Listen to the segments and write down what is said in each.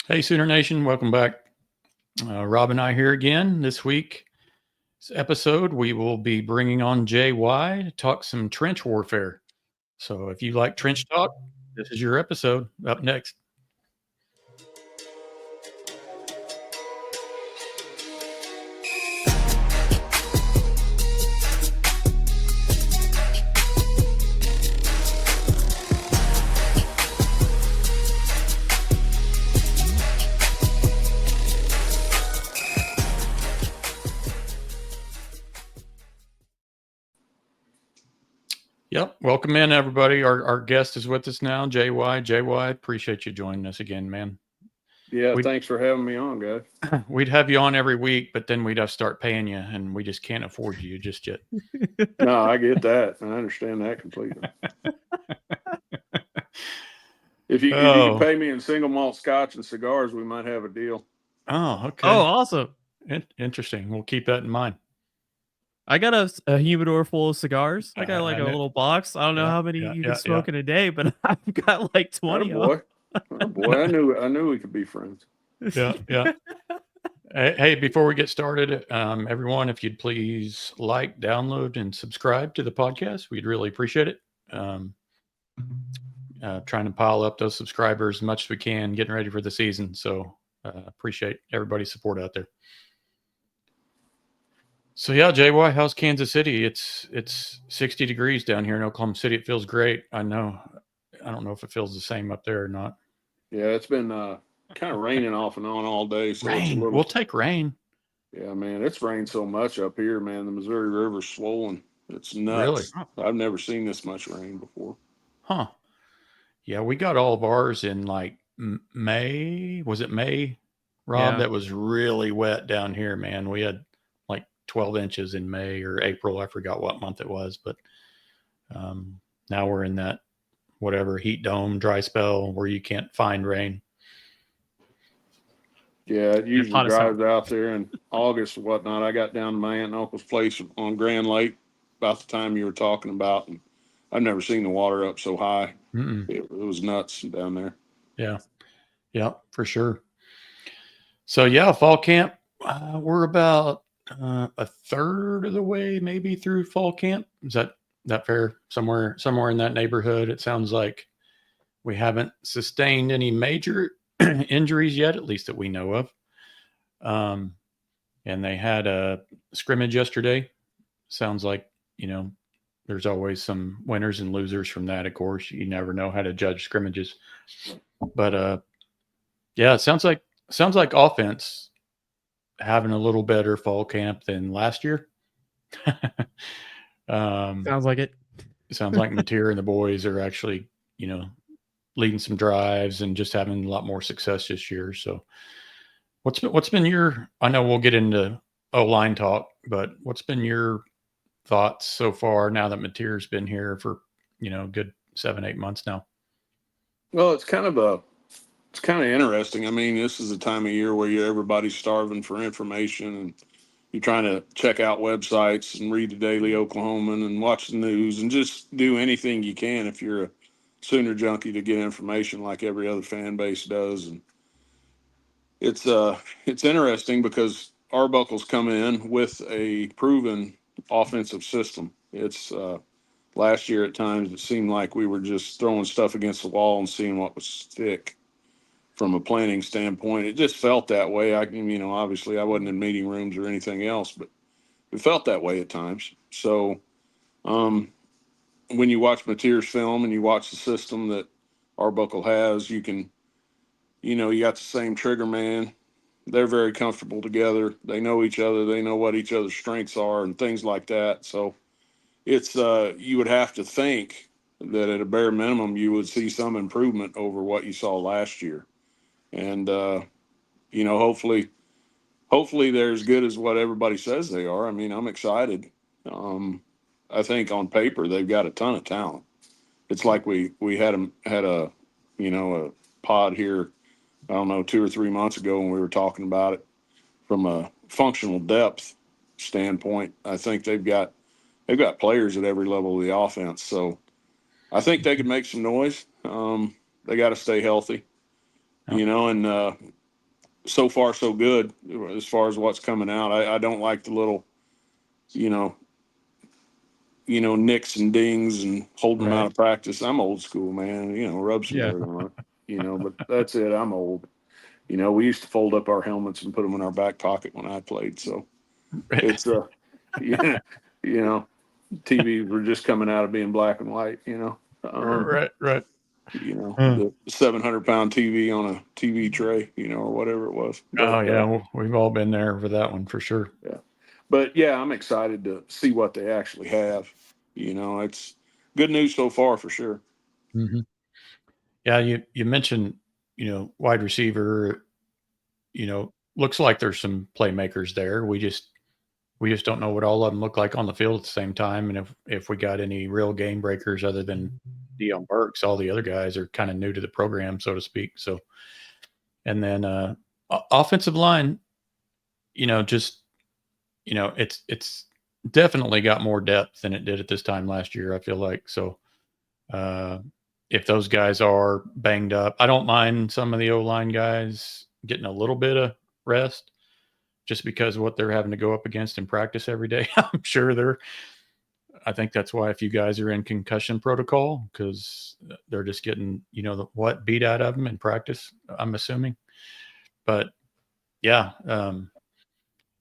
Hey, Sooner Nation, welcome back. Rob and I here again. This week's episode, we will be bringing on JY to talk some trench warfare. So if you like trench talk, this is your episode. Up next. Yep. Welcome in, everybody. Our guest is with us now, JY. JY, appreciate you joining us again, man. Yeah, thanks for having me on, guys. We'd have you on every week, but then we'd have to start paying you, and we just can't afford you just yet. No, I get that. I understand that completely. If you could pay me in single malt scotch and cigars, we might have a deal. Oh, okay. Oh, awesome. Interesting. We'll keep that in mind. I got a humidor full of cigars. I got like a little box. I don't know how many you can smoke in a day, but I've got like 20 Oh boy, I knew we could be friends. Yeah. Hey, before we get started, everyone, if you'd please like, download, and subscribe to the podcast, we'd really appreciate it. Trying to pile up those subscribers as much as we can, getting ready for the season. So appreciate everybody's support out there. So yeah, JY, how's Kansas City? It's 60 degrees down here in Oklahoma City. It feels great. I know. I don't know if it feels the same up there or not. Yeah, it's been kind of raining off and on all day. So rain. It's a little... We'll take rain. Yeah, man, it's rained so much up here, man. The Missouri River's swollen. It's nuts. Really? I've never seen this much rain before. Huh. Yeah, we got all of ours in like May. Was it May, Rob? Yeah. That was really wet down here, man. We had 12 inches in May or April. I forgot what month it was, but now we're in that whatever heat dome dry spell where you can't find rain. Yeah, it usually dries out there in August or whatnot. I got down to my aunt and uncle's place on Grand Lake about the time you were talking about, and I've never seen the water up so high. It was nuts down there. Yeah, for sure. So yeah, fall camp. We're about a third of the way maybe through fall camp. Is that fair? Somewhere in that neighborhood. It sounds like we haven't sustained any major injuries yet, at least that we know of. And they had a scrimmage yesterday. Sounds like, there's always some winners and losers from that. Of course, you never know how to judge scrimmages, but yeah, it sounds like offense having a little better fall camp than last year. Sounds like it. Sounds like Mateer and the boys are actually, leading some drives and just having a lot more success this year. So what's been your, I know we'll get into O-line talk, but what's been your thoughts so far now that Mateer's been here for, good 7-8 months now? Well, it's kind of interesting. I mean, this is a time of year where everybody's starving for information, and you're trying to check out websites and read the Daily Oklahoman and watch the news and just do anything you can if you're a Sooner junkie to get information like every other fan base does. And it's interesting because Arbuckle's come in with a proven offensive system. It's last year at times it seemed like we were just throwing stuff against the wall and seeing what would stick. From a planning standpoint, it just felt that way. Obviously I wasn't in meeting rooms or anything else, but it felt that way at times. So when you watch Mateer's film and you watch the system that Arbuckle has, you can, you got the same trigger man. They're very comfortable together. They know each other. They know what each other's strengths are and things like that. So it's, you would have to think that at a bare minimum, you would see some improvement over what you saw last year. And, hopefully they're as good as what everybody says they are. I mean, I'm excited. I think on paper, they've got a ton of talent. It's like we had a pod here, I don't know, 2 or 3 months ago when we were talking about it from a functional depth standpoint. I think they've got players at every level of the offense. So I think they could make some noise. They got to stay healthy. and so far so good as far as what's coming out. I don't like the little, you know, nicks and dings and holding them out of practice. I'm old school, man. Rub some dirt on it. But that's it. I'm old. We used to fold up our helmets and put them in our back pocket when I played. So it's yeah, TVs were just coming out of being black and white. Right. The 700-pound TV on a TV tray, or whatever it was. But, we've all been there for that one for sure. Yeah. But yeah, I'm excited to see what they actually have. It's good news so far for sure. Mm-hmm. Yeah, you mentioned, wide receiver, looks like there's some playmakers there. We just don't know what all of them look like on the field at the same time. And if we got any real game breakers other than Dion Burks, all the other guys are kind of new to the program, so to speak. So, and then offensive line, it's definitely got more depth than it did at this time last year, I feel like. So, if those guys are banged up, I don't mind some of the O-line guys getting a little bit of rest just because of what they're having to go up against in practice every day. I'm sure I think that's why a few guys are in concussion protocol, because they're just getting, beat out of them in practice, I'm assuming. But yeah,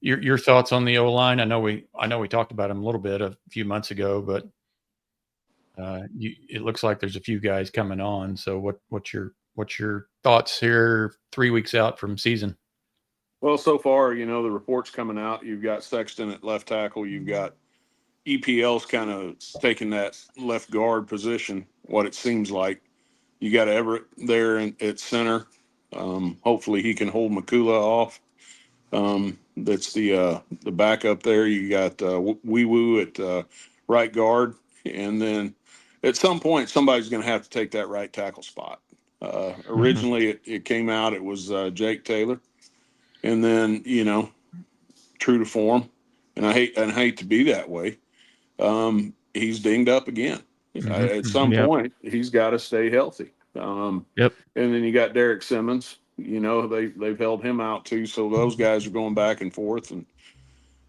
your thoughts on the O-line? I know we talked about them a little bit a few months ago, but it looks like there's a few guys coming on. So what's your thoughts here 3 weeks out from season? Well, so far, the reports coming out, you've got Sexton at left tackle. You've got EPL's kind of taking that left guard position, what it seems like. You got Everett there at center. Hopefully he can hold Makula off. That's the backup there. You got Wee Woo at right guard. And then at some point, somebody's going to have to take that right tackle spot. Originally, it came out, it was Jake Taylor. And then, true to form, and I hate to be that way, he's dinged up again. At some point, he's got to stay healthy. And then you got Derek Simmons. They've held him out too, so those guys are going back and forth. And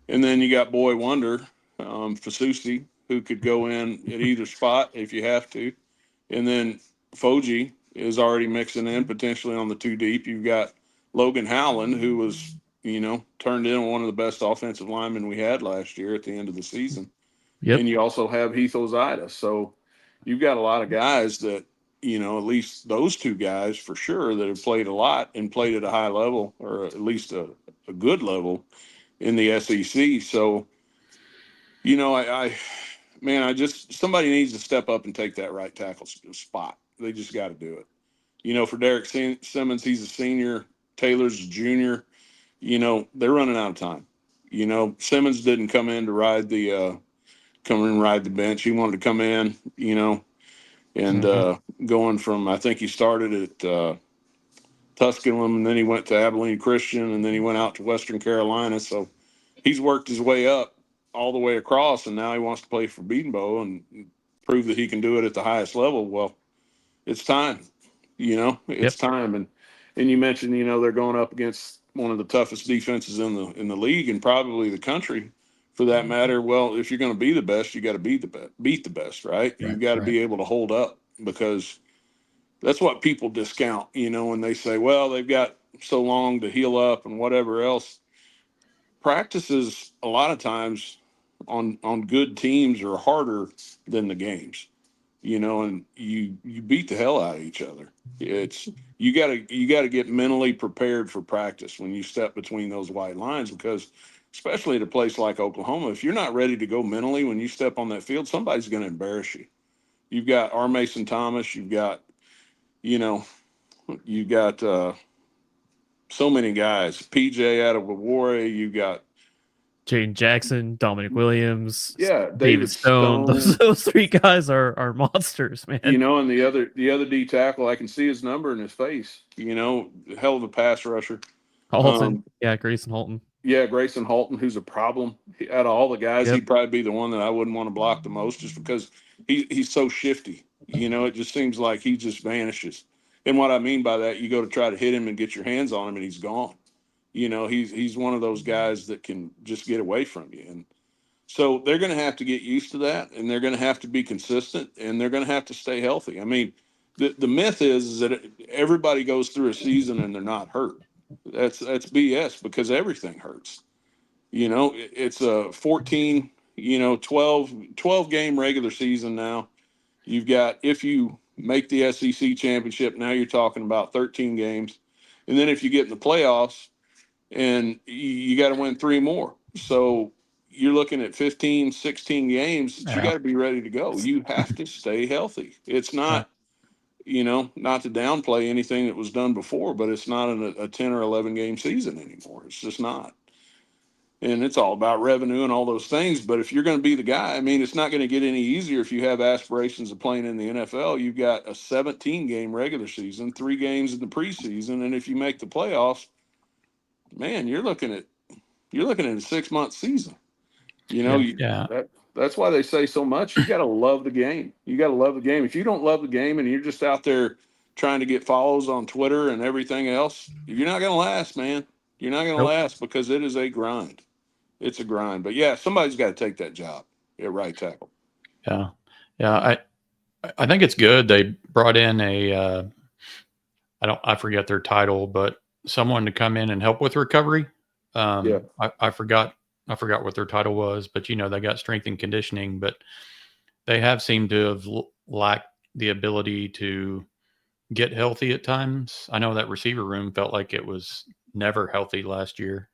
then you got Boy Wonder, Fasusi, who could go in at either spot if you have to. And then Foji is already mixing in potentially on the two deep. You've got Logan Howland, who was, turned in one of the best offensive linemen we had last year at the end of the season. And you also have Heath Ozida. So you've got a lot of guys that, at least those two guys for sure that have played a lot and played at a high level, or at least a good level in the SEC. So, somebody needs to step up and take that right tackle spot. They just got to do it. For Derek Simmons, he's a senior. Taylor's a junior. They're running out of time. Simmons didn't come in to ride the bench. He wanted to come in, and going from, I think he started at Tusculum, and then he went to Abilene Christian, and then he went out to Western Carolina. So he's worked his way up all the way across, and now he wants to play for Beatonbow and prove that he can do it at the highest level. Well, it's time. It's time. And you mentioned, they're going up against one of the toughest defenses in the league and probably the country for that matter. Well, if you're going to be the best, you got to beat the best, right? You've got to be able to hold up, because that's what people discount, when they say, well, they've got so long to heal up and whatever else. Practices a lot of times on good teams are harder than the games, and you beat the hell out of each other. It's you gotta get mentally prepared for practice when you step between those white lines, because especially at a place like Oklahoma, if you're not ready to go mentally when you step on that field, somebody's going to embarrass you. You've got R. Mason Thomas, you've got so many guys. PJ out of Awarre, you got Jaden Jackson, Dominic Williams, David Stone. Those three guys are monsters, man. And the other D tackle, I can see his number in his face. Hell of a pass rusher. Halton, Grayson Halton. Yeah, Grayson Halton, who's a problem. Out of all the guys, he'd probably be the one that I wouldn't want to block the most, just because he's so shifty. It just seems like he just vanishes. And what I mean by that, you go to try to hit him and get your hands on him, and he's gone. You know, he's one of those guys that can just get away from you. And so they're going to have to get used to that, and they're going to have to be consistent, and they're going to have to stay healthy. I mean, the myth is that everybody goes through a season and they're not hurt. That's BS, because everything hurts. You know, it's a 14, 12 game regular season now. You've got, if you make the SEC championship, now you're talking about 13 games. And then if you get in the playoffs, and you got to win 3 more. So you're looking at 15, 16 games that you got to be ready to go. You have to stay healthy. It's not, not to downplay anything that was done before, but it's not a 10 or 11 game season anymore. It's just not. And it's all about revenue and all those things. But if you're going to be the guy, I mean, it's not going to get any easier if you have aspirations of playing in the NFL. You've got a 17 game regular season, 3 games in the preseason. And if you make the playoffs, man, you're looking at a 6-month season. That's why they say so much. You got to love the game. You got to love the game. If you don't love the game and you're just out there trying to get follows on Twitter and everything else, you're not going to last, man. You're not going to last, because it is a grind. It's a grind. But yeah, somebody's got to take that job at right tackle. Yeah. I think it's good they brought in I forget their title, but someone to come in and help with recovery. I forgot what their title was, but they got strength and conditioning, but they have seemed to have lacked the ability to get healthy at times. I know that receiver room felt like it was never healthy last year.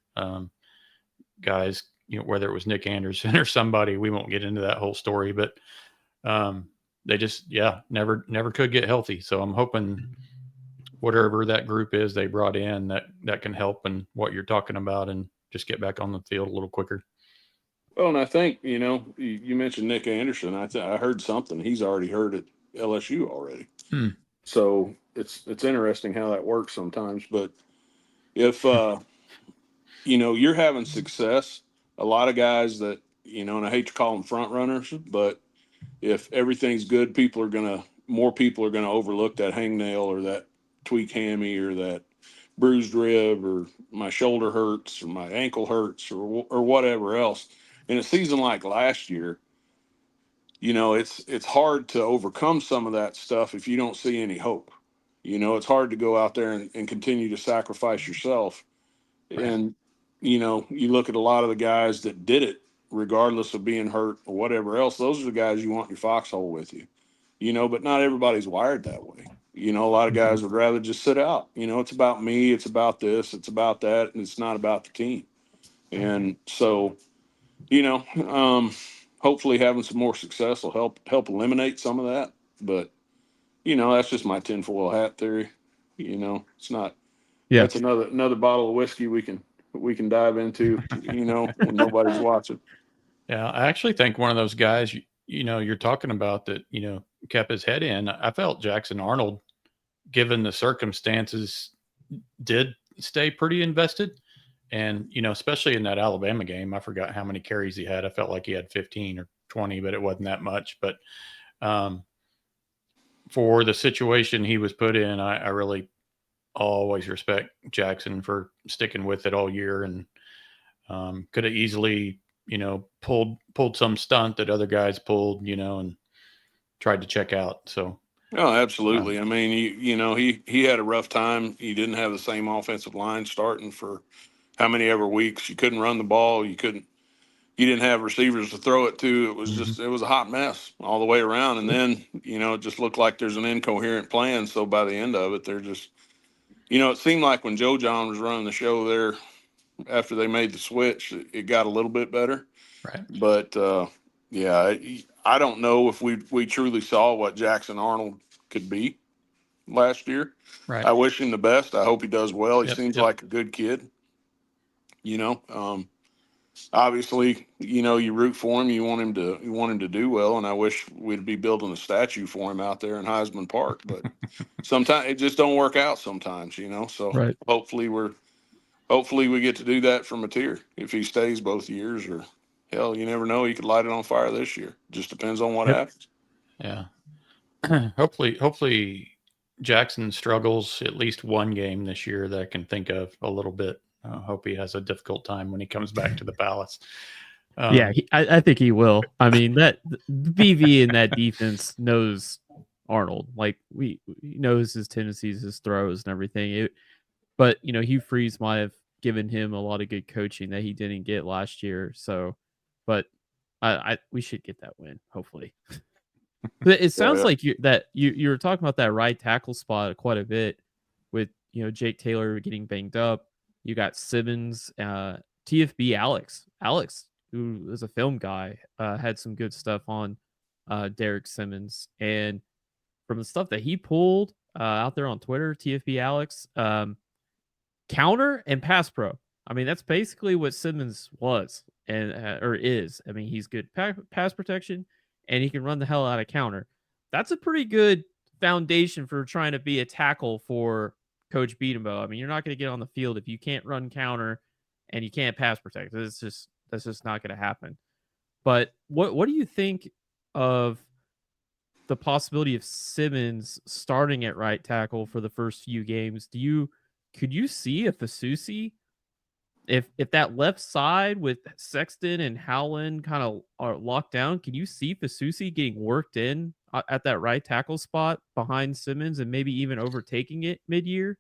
Guys, whether it was Nick Anderson or somebody, we won't get into that whole story, but they just, never could get healthy. So I'm hoping whatever that group is they brought in that can help in what you're talking about and just get back on the field a little quicker. Well, and I think, you mentioned Nick Anderson. I heard something. He's already heard at LSU already. So it's interesting how that works sometimes. But if, you're having success, a lot of guys that, and I hate to call them front runners, but if everything's good, more people are going to overlook that hangnail or that tweak hammy or that bruised rib or my shoulder hurts or my ankle hurts or whatever else. In a season like last year, it's hard to overcome some of that stuff if you don't see any hope. It's hard to go out there and continue to sacrifice yourself. Right. And, you look at a lot of the guys that did it, regardless of being hurt or whatever else, those are the guys you want in your foxhole with you, but not everybody's wired that way. A lot of guys would rather just sit out. It's about me, it's about this, it's about that, and it's not about the team. And so, hopefully having some more success will help eliminate some of that. But, that's just my tinfoil hat theory. It's not. Yeah. That's another bottle of whiskey we can dive into, when nobody's watching. Yeah, I actually think one of those guys, you're talking about that, kept his head in. I felt Jackson Arnold, given the circumstances, did stay pretty invested. And, especially in that Alabama game, I forgot how many carries he had. I felt like he had 15 or 20, but it wasn't that much. But for the situation he was put in, I really always respect Jackson for sticking with it all year, and could have easily, pulled some stunt that other guys pulled, and tried to check out. So. Oh, absolutely. I mean, he had a rough time. He didn't have the same offensive line starting for how many ever weeks. You couldn't run the ball. You didn't have receivers to throw it to. It was it was a hot mess all the way around. And then, it just looked like there's an incoherent plan. So by the end of it, they're just, it seemed like when Joe John was running the show there after they made the switch, it got a little bit better. Right. But, I don't know if we truly saw what Jackson Arnold could be last year. Right. I wish him the best. I hope he does well. He seems like a good kid. Obviously, you root for him. You want him to do well. And I wish we'd be building a statue for him out there in Heisman Park. But sometimes it just don't work out. Sometimes, So right. Hopefully we get to do that for Mateer if he stays both years, or hell, you never know. He could light it on fire this year. Just depends on what happens. Yeah. Hopefully Jackson struggles at least one game this year that I can think of a little bit. I hope he has a difficult time when he comes back to the Palace. Yeah, I think he will. I mean, that the BV in that defense knows Arnold. Like he knows his tendencies, his throws, and everything. But Hugh Freeze might have given him a lot of good coaching that he didn't get last year. So, but we should get that win, hopefully. But it sounds like you were talking about that right tackle spot quite a bit with Jake Taylor getting banged up. You got Simmons, TFB Alex, who is a film guy, had some good stuff on Derek Simmons, and from the stuff that he pulled out there on Twitter, TFB Alex, counter and pass pro. I mean, that's basically what Simmons was and or is. I mean, he's good pass protection, and he can run the hell out of counter. That's a pretty good foundation for trying to be a tackle for Coach Beatenbow. I mean, you're not going to get on the field if you can't run counter and you can't pass protect. That's just not going to happen. But what do you think of the possibility of Simmons starting at right tackle for the first few games? Could you see a Fasusi if that left side with Sexton and Howland kind of are locked down? Can you see Fasusi getting worked in at that right tackle spot behind Simmons and maybe even overtaking it mid-year?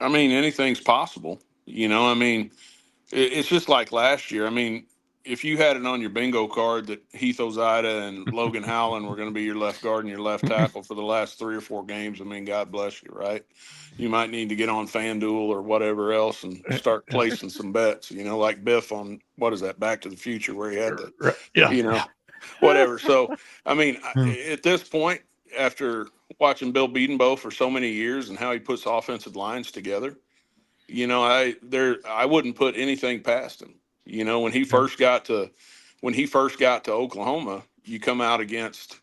I mean, anything's possible. I mean, it's just like last year. I mean, if you had it on your bingo card that Heath Ozida and Logan Howland were going to be your left guard and your left tackle for the last 3 or 4 games, I mean, God bless you, right? You might need to get on FanDuel or whatever else and start placing some bets, like Biff on, what is that, Back to the Future, where he had the, whatever. So, I mean, at this point, after watching Bill Beatenbow for so many years and how he puts offensive lines together, I wouldn't put anything past him. When he first got to Oklahoma, you come out against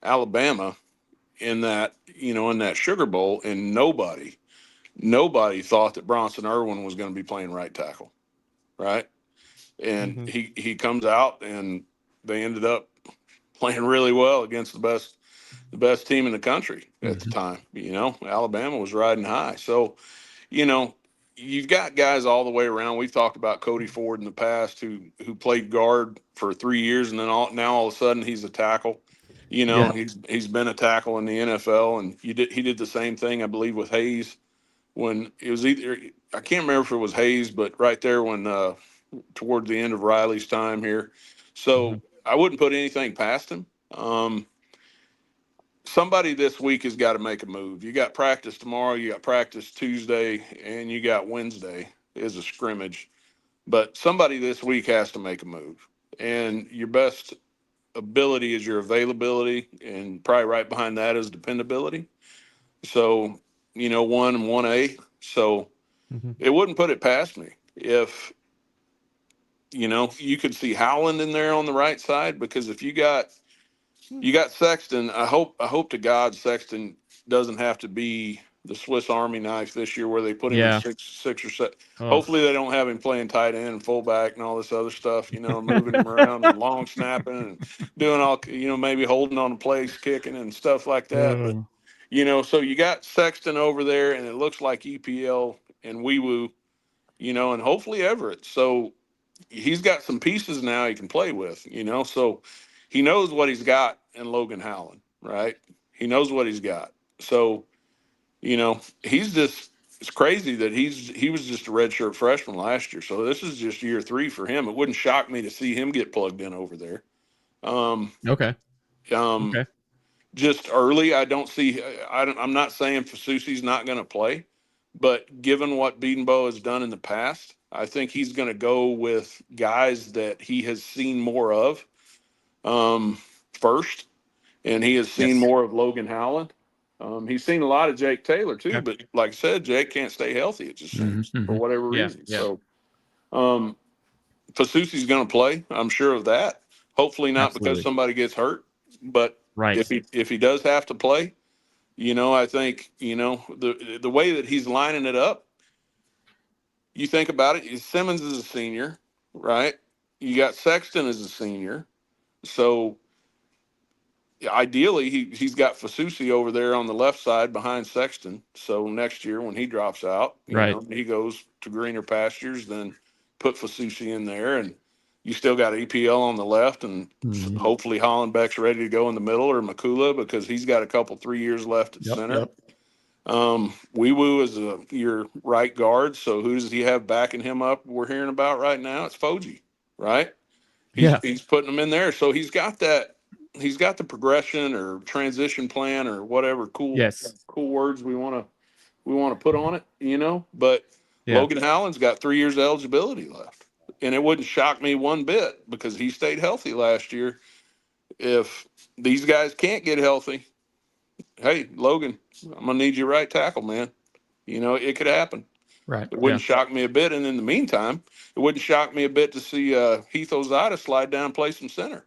Alabama in that Sugar Bowl, and nobody thought that Bronson Irwin was going to be playing right tackle, right? And he comes out, and they ended up playing really well against the best team in the country at the time. Alabama was riding high. So, you've got guys all the way around. We've talked about Cody Ford in the past who played guard for 3 years, and then now all of a sudden he's a tackle. He's been a tackle in the NFL, and he did the same thing, I believe, with Hayes when it was either, I can't remember if it was Hayes, but right there when toward the end of Riley's time here. So I wouldn't put anything past him. Somebody this week has got to make a move. You got practice tomorrow, you got practice Tuesday, and you got Wednesday is a scrimmage. But somebody this week has to make a move. And your best ability is your availability, and probably right behind that is dependability. So, 1 and 1A. So it wouldn't put it past me if, you could see Howland in there on the right side, because if you got Sexton, I hope to God Sexton doesn't have to be the Swiss Army knife this year where they put him in six or seven. Hopefully they don't have him playing tight end and fullback and all this other stuff, moving him around and long snapping and doing all, maybe holding on to plays, kicking and stuff like that. But, so you got Sexton over there, and it looks like EPL and Wee Woo, and hopefully Everett. So he's got some pieces now he can play with, so he knows what he's got in Logan Howland, right? He knows what he's got. So, it's crazy that he was just a redshirt freshman last year. So this is just year 3 for him. It wouldn't shock me to see him get plugged in over there. Okay. Just early, I don't see. I'm not saying Fasusi's not going to play, but given what Beatenbow has done in the past, I think he's going to go with guys that he has seen more of first, and he has seen more of Logan Howland. He's seen a lot of Jake Taylor too, but like I said, Jake can't stay healthy, it just seems, for whatever reason. So Fasusi's going to play. I'm sure of that. Hopefully not because somebody gets hurt, but if he does have to play, I think, the way that he's lining it up, you think about it, Simmons is a senior, right? You got Sexton as a senior. So ideally he's got Fasusi over there on the left side behind Sexton. So next year when he drops out, Right. he goes to greener pastures, then put Fasusi in there, and you still got EPL on the left, and hopefully Hollenbeck's ready to go in the middle, or Makula, because he's got a couple 3 years left at center. Yep. Wee Woo is your right guard. So who does he have backing him up? We're hearing about right now. It's Foji, right? He's putting them in there. So he's got that. He's got the progression or transition plan or whatever cool words we want to put on it, But Logan Howland's got 3 years of eligibility left, and it wouldn't shock me one bit because he stayed healthy last year. If these guys can't get healthy, hey Logan, I'm gonna need you right tackle, man. It could happen. Right. It wouldn't shock me a bit. And in the meantime, it wouldn't shock me a bit to see Heath Ozada slide down and play some center.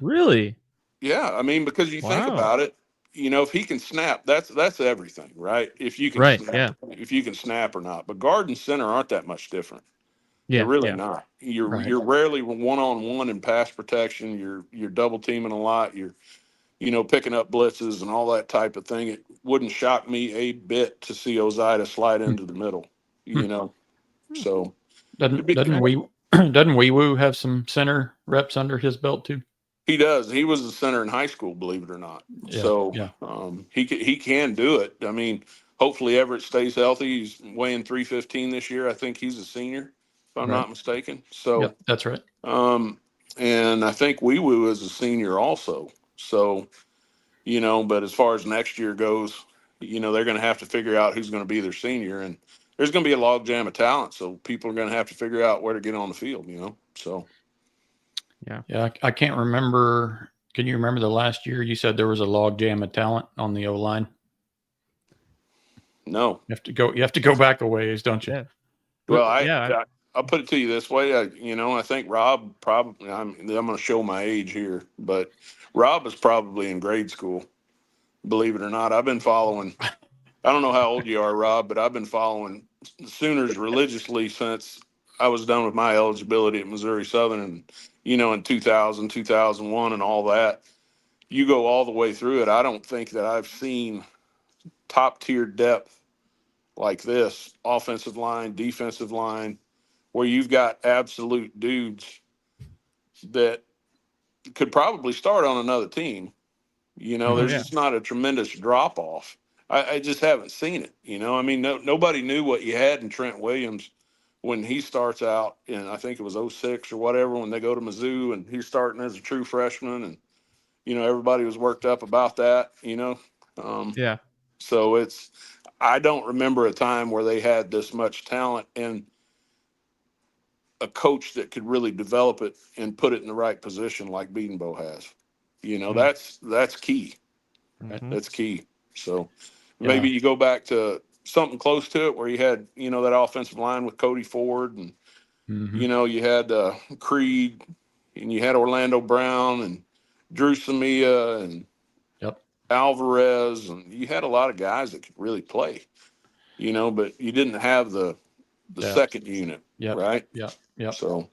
Really? Yeah, I mean, because you think about it, if he can snap, that's everything, right? If you can snap, if you can snap or not. But guard and center aren't that much different. Yeah, They're really not. You're rarely one-on-one in pass protection. You're double teaming a lot. You're picking up blitzes and all that type of thing. It wouldn't shock me a bit to see Ozida slide into the middle. So doesn't Wee Woo have some center reps under his belt too? He does. He was a center in high school, believe it or not. He can do it. I mean, hopefully Everett stays healthy. He's weighing 315 this year. I think he's a senior, if I'm not mistaken. So that's right. And I think Wee Woo is a senior also. So, but as far as next year goes, they're going to have to figure out who's going to be their senior, and there's going to be a log jam of talent. So people are going to have to figure out where to get on the field. So. Yeah. I can't remember. Can you remember the last year you said there was a log jam of talent on the O-line? No. You have to go back a ways, don't you? Yeah. Well, I'll put it to you this way. I think Rob probably, I'm going to show my age here, but Rob is probably in grade school. Believe it or not, I've been following, I don't know how old you are, Rob, but I've been following Sooners religiously since I was done with my eligibility at Missouri Southern, and in 2000, 2001 and all that. You go all the way through it. I don't think that I've seen top tier depth like this, offensive line, defensive line, where you've got absolute dudes that could probably start on another team. There's just not a tremendous drop off. I just haven't seen it. I mean, nobody knew what you had in Trent Williams when he starts out, and I think it was 06 or whatever, when they go to Mizzou and he's starting as a true freshman, and everybody was worked up about that. So I don't remember a time where they had this much talent and a coach that could really develop it and put it in the right position like Beadenbow has. That's key. That's key. So maybe you go back to something close to it where you had, that offensive line with Cody Ford, and, you had Creed, and you had Orlando Brown and Drew Samia and Alvarez, and you had a lot of guys that could really play, but you didn't have the second unit, right? Yeah. So,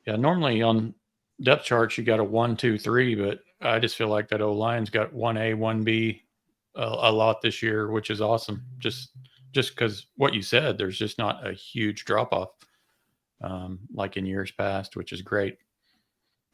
normally on depth charts you got a 1, 2, 3, but I just feel like that O-line's got 1A, 1B a lot this year, which is awesome. Just because what you said, there's just not a huge drop off like in years past, which is great.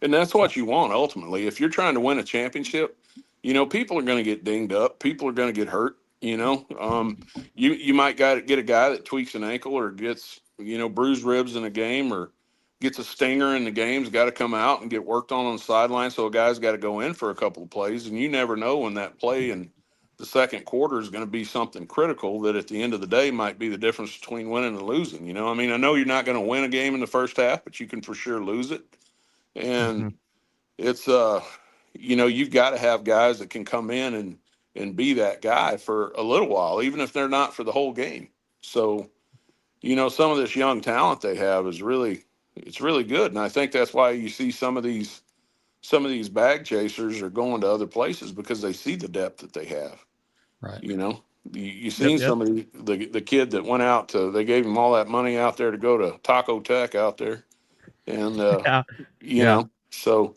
And that's what you want ultimately. If you're trying to win a championship, people are going to get dinged up. People are going to get hurt. You might get a guy that tweaks an ankle or gets, bruised ribs in a game or gets a stinger in the game's got to come out and get worked on the sideline. So a guy's got to go in for a couple of plays, and you never know when that play in the second quarter is going to be something critical that at the end of the day might be the difference between winning and losing. I mean, I know you're not going to win a game in the first half, but you can for sure lose it. And it's, you've got to have guys that can come in and be that guy for a little while, even if they're not for the whole game. So, some of this young talent they have is it's really good. And I think that's why you see some of these bag chasers are going to other places because they see the depth that they have. Right. You seen some of the kid that went out they gave him all that money out there to go to Taco Tech out there. And, so,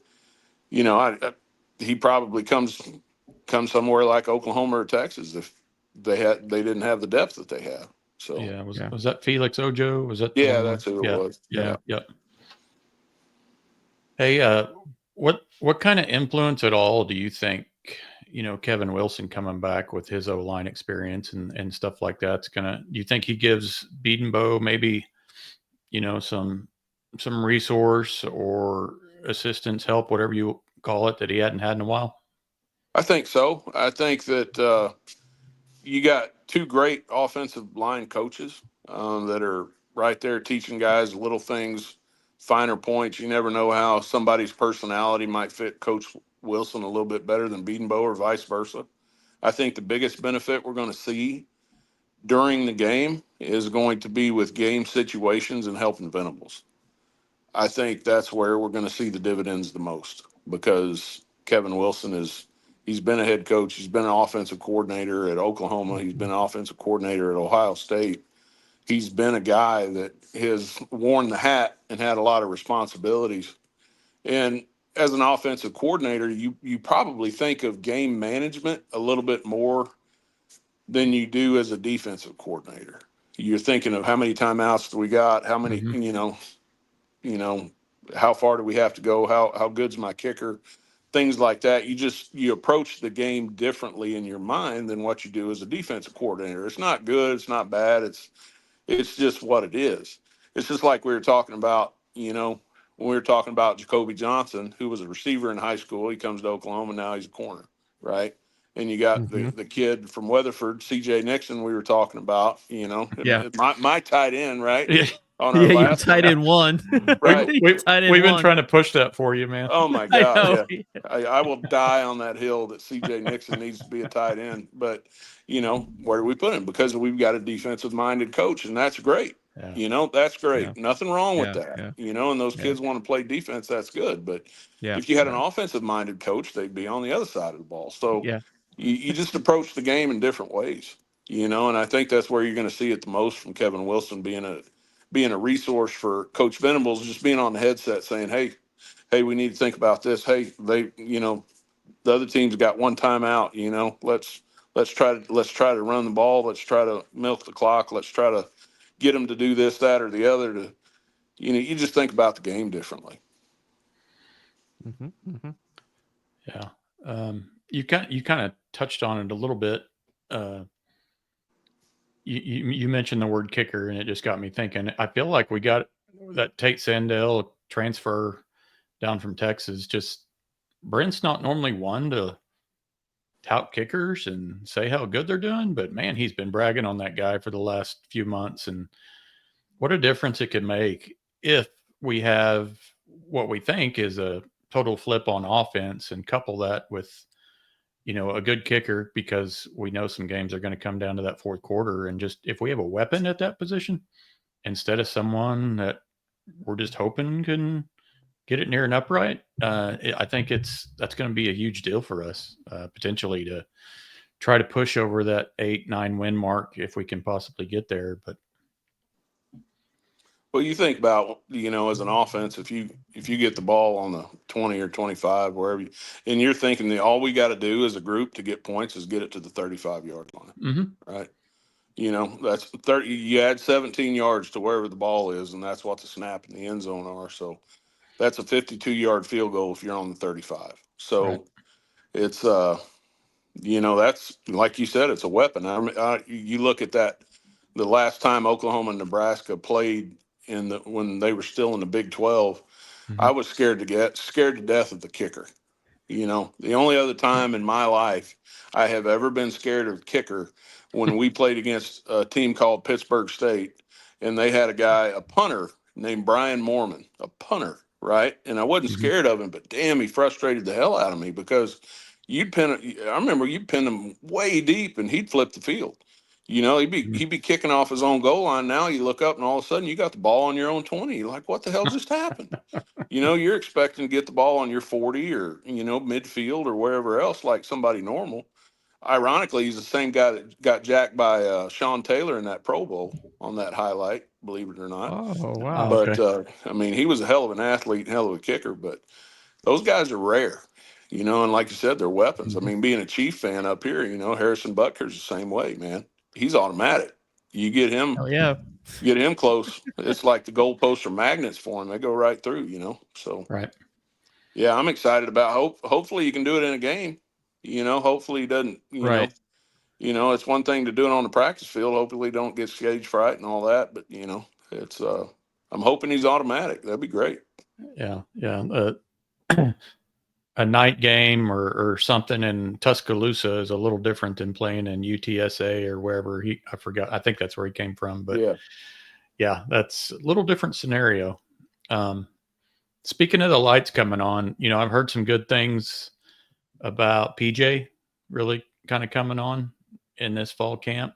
he probably comes somewhere like Oklahoma or Texas if they didn't have the depth that they have. So yeah, was that Felix Ojo? Was that the yeah, one that's who it was. Yeah. Hey, what kind of influence at all do you think, Kevin Wilson coming back with his O-line experience and stuff like that's do you think he gives Bedenbow maybe, some resource or assistance, help, whatever you call it, that he hadn't had in a while? I think so. I think that you got two great offensive line coaches that are right there teaching guys little things, finer points. You never know how somebody's personality might fit Coach Wilson a little bit better than Bedenbow or vice versa. I think the biggest benefit we're going to see during the game is going to be with game situations and helping Venables. I think that's where we're going to see the dividends the most because Kevin Wilson he's been a head coach. He's been an offensive coordinator at Oklahoma. He's been an offensive coordinator at Ohio State. He's been a guy that has worn the hat and had a lot of responsibilities. And as an offensive coordinator, you probably think of game management a little bit more than you do as a defensive coordinator. You're thinking of how many timeouts do we got? How many, how far do we have to go? How good's my kicker? Things like that. You approach the game differently in your mind than what you do as a defensive coordinator. It's not good. It's not bad. It's just what it is. It's just like we were talking about, when we were talking about Jacoby Johnson, who was a receiver in high school. He comes to Oklahoma. Now he's a corner, right? And you got the kid from Weatherford, CJ Nixon, we were talking about, my tight end, right? Yeah. On our You last tied in one. Right. We've been trying to push that for you, man. Oh my God. Yeah. I will die on that hill that CJ Nixon needs to be a tight end. But, where do we put him? Because we've got a defensive minded coach, and that's great. Yeah. That's great. Yeah. Nothing wrong with Yeah. that. Yeah. And those kids want to play defense, that's good. But if you had an offensive minded coach, they'd be on the other side of the ball. So you just approach the game in different ways, and I think that's where you're going to see it the most from Kevin Wilson being a resource for Coach Venables, just being on the headset saying, hey, we need to think about this. Hey, the other team's got one timeout. Let's try to run the ball. Let's try to milk the clock. Let's try to get them to do this, that, or the other. You just think about the game differently. Yeah. You kind of touched on it a little bit. You mentioned the word kicker, and it just got me thinking. I feel like we got that Tate Sandell transfer down from Texas. Just Brent's not normally one to tout kickers and say how good they're doing, but man, he's been bragging on that guy for the last few months, and what a difference it could make if we have what we think is a total flip on offense and couple that with a good kicker, because we know some games are going to come down to that fourth quarter. And just if we have a weapon at that position instead of someone that we're just hoping can get it near an upright, I think that's going to be a huge deal for us, potentially, to try to push over that 8-9 win mark if we can possibly get there. But well, you think about, as an offense, if you get the ball on the 20 or 25, wherever, and you're thinking that all we got to do as a group to get points is get it to the 35-yard line, right? That's 30. You add 17 yards to wherever the ball is, and that's what the snap and the end zone are. So that's a 52-yard field goal if you're on the 35. So right. it's that's, like you said, it's a weapon. You look at that. The last time Oklahoma and Nebraska played when they were still in the Big 12, I was scared to death of the kicker. The only other time in my life I have ever been scared of kicker when we played against a team called Pittsburgh State, and they had a punter named Brian Mormon, a punter, right? And I wasn't scared of him, but damn, he frustrated the hell out of me because I remember you'd pin him way deep and he'd flip the field. He'd be kicking off his own goal line. Now you look up and all of a sudden you got the ball on your own 20. You're like, what the hell just happened? You're expecting to get the ball on your 40 or, midfield or wherever else like somebody normal. Ironically, he's the same guy that got jacked by Sean Taylor in that Pro Bowl on that highlight, believe it or not. Oh, wow. But, Okay. he was a hell of an athlete and hell of a kicker, but those guys are rare. you know, and like you said, they're weapons. I mean, being a Chief fan up here, you know, Harrison Butker's the same way, man. He's automatic. You get him, Hell yeah. close. It's like the goalposts are magnets for him. They go right through, you know. So Right. yeah, I'm excited about hopefully you can do it in a game. You know, hopefully he doesn't, Right. it's one thing to do it on the practice field. Hopefully don't get stage fright and all that. But, you know, it's I'm hoping he's automatic. That'd be great. Yeah. Yeah. A night game or something in Tuscaloosa is a little different than playing in UTSA or wherever I forgot. I think that's where he came from, but yeah, that's a little different scenario. Speaking of the lights coming on, you know, I've heard some good things about PJ really kind of coming on in this fall camp.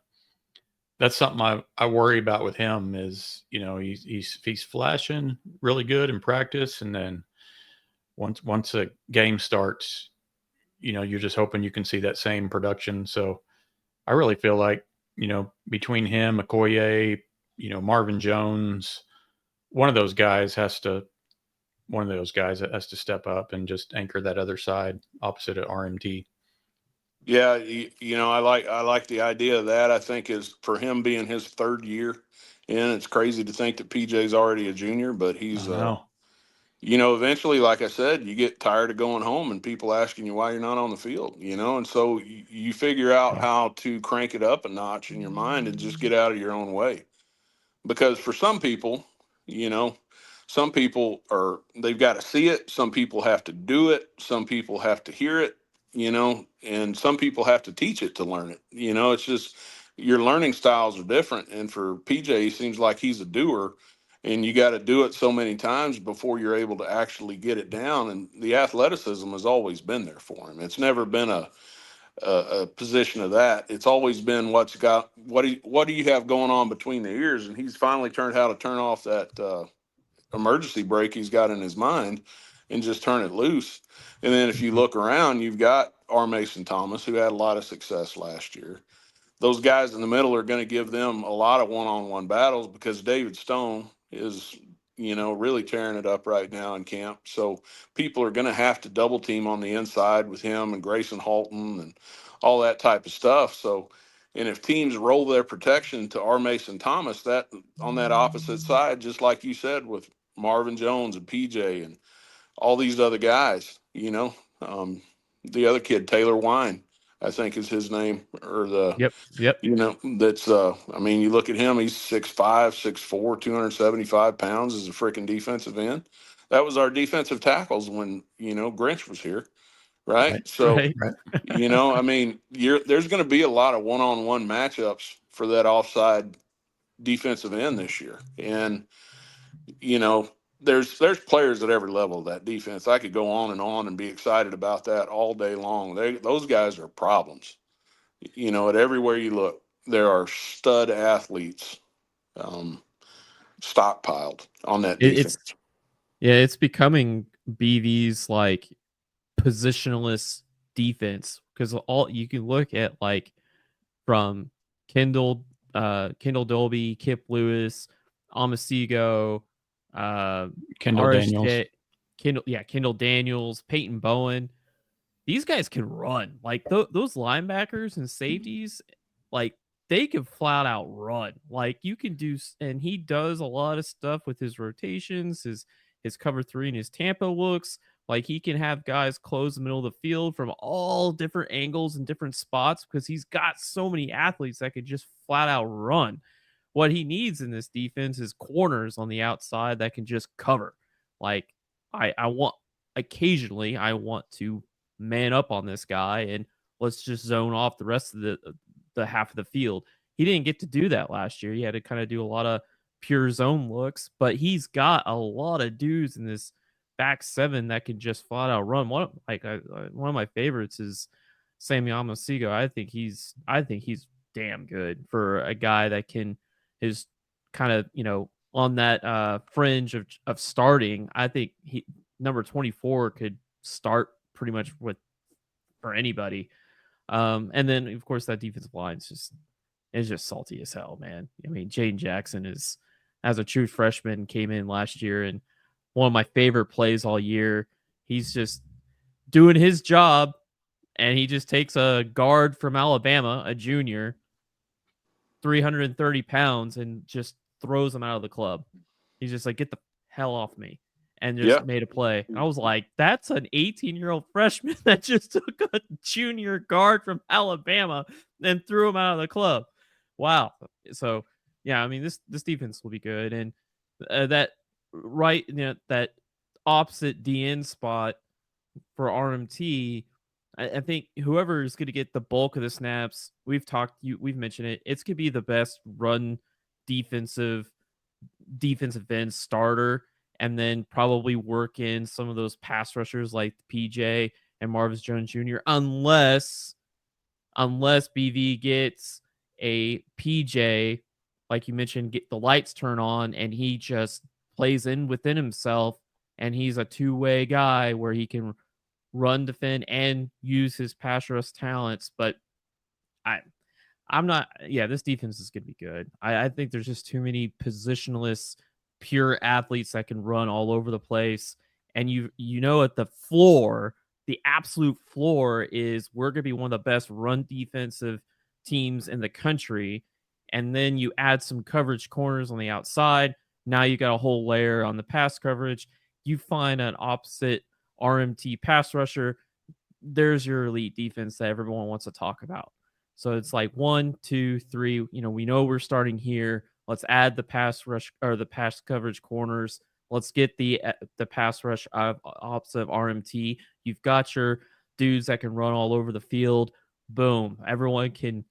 That's something I worry about with him is, you know, he's flashing really good in practice, and then once a game starts, you know, you're just hoping you can see that same production. So I really feel like, you know, between him, Okoye, you know, Marvin Jones, one of those guys has to step up and just anchor that other side opposite of RMT. Yeah, you know, I like the idea of that. I think is for him being his third year, and it's crazy to think that PJ's already a junior, but I he's know. you know, eventually, like I said, you get tired of going home and people asking you why you're not on the field, you know, and so you figure out Yeah. how to crank it up a notch in your mind and just get out of your own way. Because for some people, you know, some people they've got to see it, some people have to do it, some people have to hear it, you know, and some people have to teach it to learn it. You know, it's just your learning styles are different, and for PJ he seems like he's a doer, and you got to do it so many times before you're able to actually get it down. And the athleticism has always been there for him. It's never been a position of that. It's always been what do you have going on between the ears, and he's finally turned how to turn off that emergency brake he's got in his mind and just turn it loose. And then if you look around, you've got R. Mason Thomas, who had a lot of success last year. Those guys in the middle are going to give them a lot of one-on-one battles because David Stone is, you know, really tearing it up right now in camp. So people are going to have to double team on the inside with him and Grayson Halton and all that type of stuff. So, and if teams roll their protection to R. Mason Thomas, that on that opposite side, just like you said with Marvin Jones and PJ and all these other guys, you know, the other kid, Taylor Wine, I think is his name, or Yep. you know, that's, I mean, you look at him, he's 6'5", 6'4", 275 pounds as a freaking defensive end. That was our defensive tackles when, you know, Grinch was here. Right. Right. So, Right. Right. you know, I mean, there's going to be a lot of one-on-one matchups for that offside defensive end this year. And, you know, there's players at every level of that defense. I could go on and be excited about that all day long. Those guys are problems. You know, at everywhere you look, there are stud athletes um, stockpiled on that It's defense. it's becoming BV's like positionless defense because all you can look at like from Kendall Dolby, Kip Lewis, Amasigo, uh, Kendall Daniels. RSJ, Kendall Daniels, Peyton Bowen. These guys can run. Like those linebackers and safeties, like they can flat out run. Like you can do, and he does a lot of stuff with his rotations, his cover three and his Tampa looks. Like he can have guys close the middle of the field from all different angles and different spots because he's got so many athletes that could just flat out run. What he needs in this defense is corners on the outside that can just cover. Like I want occasionally I want to man up on this guy and let's just zone off the rest of the half of the field. He didn't get to do that last year. He had to kind of do a lot of pure zone looks, but he's got a lot of dudes in this back seven that can just flat out run. One of my favorites is Sammy Amasigo. I think he's damn good for a guy that can is kind of, you know, on that fringe of starting. I think he number 24 could start pretty much with for anybody. And then of course that defensive line is just salty as hell, man. I mean, Jane Jackson is as a true freshman came in last year and one of my favorite plays all year. He's just doing his job, and he just takes a guard from Alabama, a junior, 330 pounds, and just throws him out of the club. He's just like, get the hell off me, and just made a play. And I was like, that's an 18-year-old freshman that just took a junior guard from Alabama and threw him out of the club. Wow. So, yeah, I mean, this defense will be good. And that opposite DN spot for RMT, I think whoever is going to get the bulk of the snaps, we've mentioned it. It's going to be the best run defensive end starter, and then probably work in some of those pass rushers like PJ and Marvis Jones Jr. Unless BV gets a PJ, like you mentioned, get the lights turn on, and he just plays within himself, and he's a two-way guy where he can run, defend, and use his pass rush talents. But I'm not. Yeah, this defense is going to be good. I think there's just too many positionless, pure athletes that can run all over the place. And at the floor, the absolute floor is we're going to be one of the best run defensive teams in the country. And then you add some coverage corners on the outside. Now you got a whole layer on the pass coverage. You find an opposite RMT pass rusher. There's your elite defense that everyone wants to talk about. So it's like 1, 2, 3. We know we're starting here. Let's add the pass rush or the pass coverage corners. Let's get the pass rush opposite of RMT. You've got your dudes that can run all over the field. Boom. Everyone can.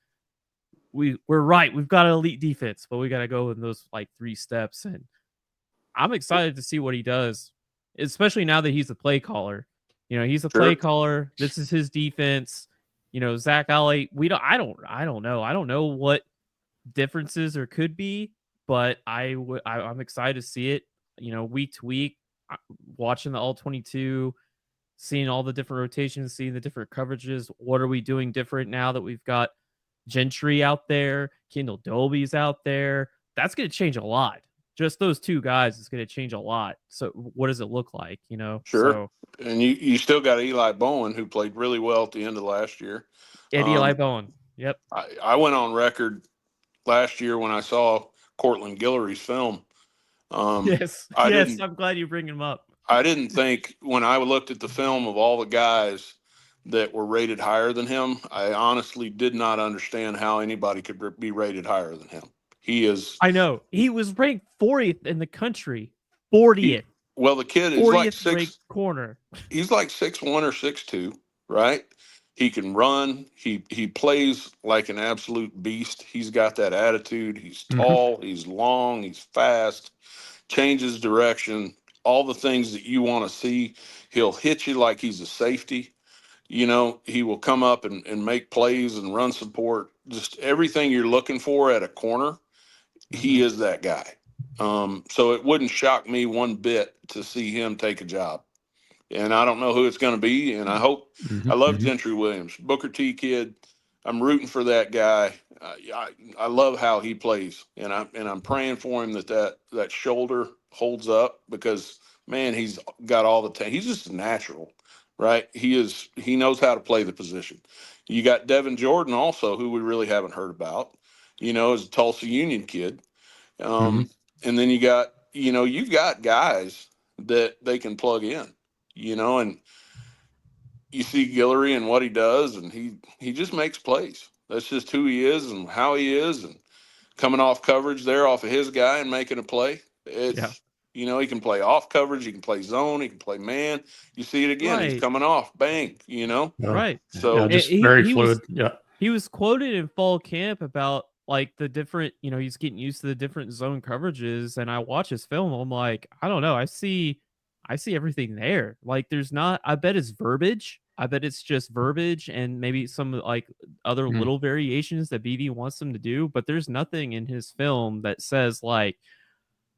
We're right. We've got an elite defense, but we got to go in those like 3 steps. And I'm excited to see what he does, especially now that he's a play caller. He's a play caller. This is his defense. Zach Alley, I don't know. I don't know what differences there could be, but I'm excited to see it, week to week, watching the all 22, seeing all the different rotations, seeing the different coverages. What are we doing different now that we've got Gentry out there, Kendall Dolby's out there? That's going to change a lot. Just those 2 guys is going to change a lot. So what does it look like, Sure. So, and you still got Eli Bowen, who played really well at the end of last year. Eli Bowen. Yep. I went on record last year when I saw Courtland Guillory's film. Yes, I'm glad you bring him up. I didn't think when I looked at the film of all the guys that were rated higher than him, I honestly did not understand how anybody could be rated higher than him. He is. I know. He was ranked 40th in the country. 40th. The kid is like 6 corner. He's like 6'1" or 6'2", right? He can run. He plays like an absolute beast. He's got that attitude. He's tall. He's long. He's fast. Changes direction. All the things that you want to see. He'll hit you like he's a safety. He will come up and make plays and run support. Just everything you're looking for at a corner, he is that guy. So it wouldn't shock me one bit to see him take a job. And I don't know who it's going to be. And I hope I love Gentry Williams, Booker T kid. I'm rooting for that guy. I love how he plays, and I'm praying for him that shoulder holds up, because man, he's got all the he's just a natural, right? He knows how to play the position. You got Devin Jordan also, who we really haven't heard about, is a Tulsa Union kid. And then you got, you've got guys that they can plug in, and you see Guillory and what he does, and he just makes plays. That's just who he is and how he is, and coming off coverage there off of his guy and making a play. It's, he can play off coverage. He can play zone. He can play man. You see it again. Right. He's coming off, bang, Right. So just very fluid. He was quoted in fall camp about like the different, he's getting used to the different zone coverages. And I watch his film. I'm like, I don't know. I see everything there. Like there's not, I bet it's verbiage. I bet it's just verbiage and maybe some like other little variations that BV wants them to do. But there's nothing in his film that says like,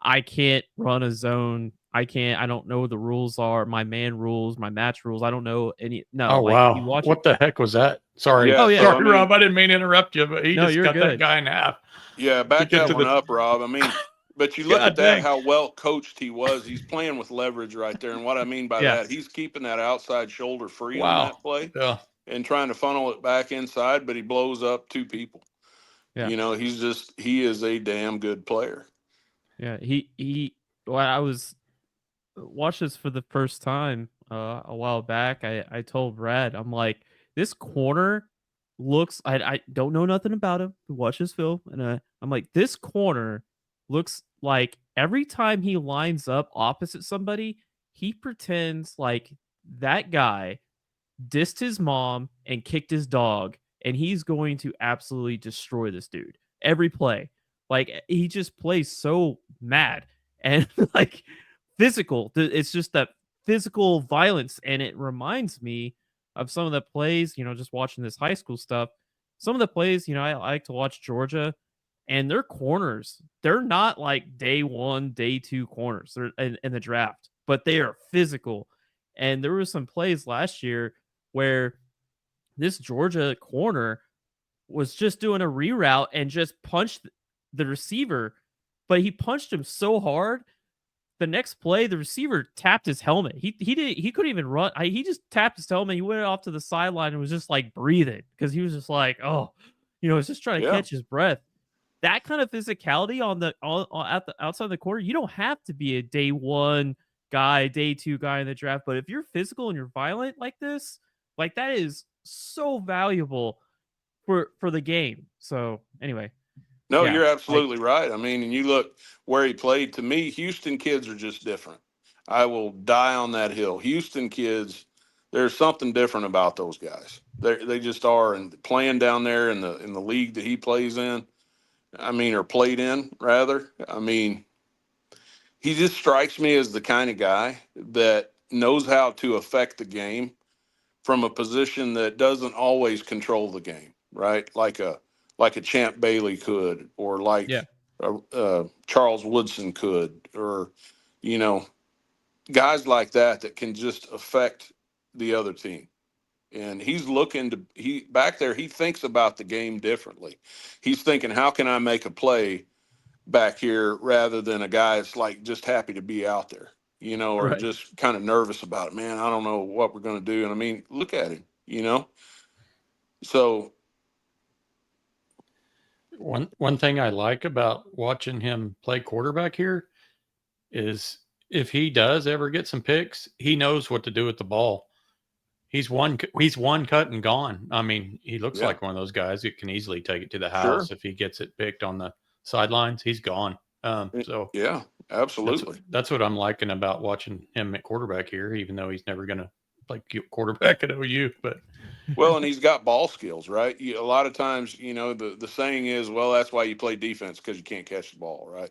I can't run a zone. I don't know what the rules are. My man rules, my match rules. I don't know any. No. Oh, wow. What the heck was that? Sorry. Yeah, sorry, Rob. I didn't mean to interrupt you, but he just cut that guy in half. Yeah, back that one up, Rob. I mean, But you look God at that, dang. how well coached he was. He's playing with leverage right there. And what I mean by that, he's keeping that outside shoulder free on Wow. that play Yeah. and trying to funnel it back inside, but he blows up 2 people. Yeah. You know, he is a damn good player. Yeah. Well, I was watched this for the first time a while back. I told Brad, I'm like, this corner looks. I don't know nothing about him. Watch his film, and I'm like, this corner looks like every time he lines up opposite somebody, he pretends like that guy dissed his mom and kicked his dog, and he's going to absolutely destroy this dude every play. Like he just plays so mad and like physical. It's just that physical violence, and it reminds me of some of the plays. Just watching this high school stuff. Some of the plays, I like to watch Georgia, and their corners. They're not like day one, day two corners. They're in the draft, but they are physical. And there were some plays last year where this Georgia corner was just doing a reroute and just punched the receiver, but he punched him so hard. The next play, the receiver tapped his helmet. He couldn't even run. He just tapped his helmet. He went off to the sideline and was just like breathing because he was just like, oh, was just trying to catch his breath. That kind of physicality at the outside the corner, you don't have to be a day one guy, day two guy in the draft. But if you're physical and you're violent like this, like that is so valuable for the game. So anyway, No, yeah, you're absolutely right. I mean, and you look where he played. To me, Houston kids are just different. I will die on that hill. Houston kids, there's something different about those guys. They just are, and playing down there in the league that he plays in. I mean, or played in rather. I mean, he just strikes me as the kind of guy that knows how to affect the game from a position that doesn't always control the game, right? Like a Champ Bailey could, or yeah, like Charles Woodson could, or you know, guys like that can just affect the other team. And he's looking to he back there. He thinks about the game differently. He's thinking, how can I make a play back here rather than a guy that's like just happy to be out there, or right. just kind of nervous about it. Man, I don't know what we're going to do. And I mean, look at him. So One thing I like about watching him play quarterback here is if he does ever get some picks, he knows what to do with the ball. He's one cut and gone. I mean, he looks yeah, like one of those guys who can easily take it to the sure, house if he gets it picked on the sidelines. He's gone. So yeah, absolutely. that's what I'm liking about watching him at quarterback here, even though he's never going to play quarterback at OU. But Well, and he's got ball skills, right? A lot of times, the saying is, well, that's why you play defense, because you can't catch the ball, right?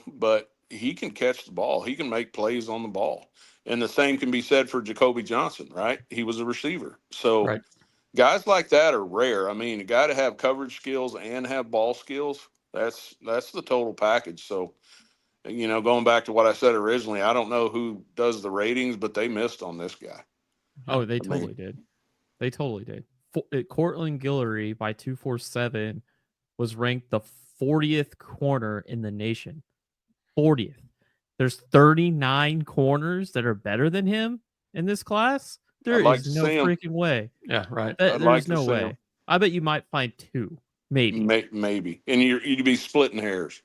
But he can catch the ball. He can make plays on the ball. And the same can be said for Jacoby Johnson, right? He was a receiver. So right. guys like that are rare. I mean, a guy to have coverage skills and have ball skills, that's the total package. So, going back to what I said originally, I don't know who does the ratings, but they missed on this guy. Oh, they I mean, totally did. They totally did. Courtland Guillory by 247 was ranked the 40th corner in the nation. 40th. There's 39 corners that are better than him in this class. There I'd like to is no see him. freaking way. Yeah, right. I'd like There's to no see him. way. I bet you might find two, maybe. Maybe, and you'd be splitting hairs.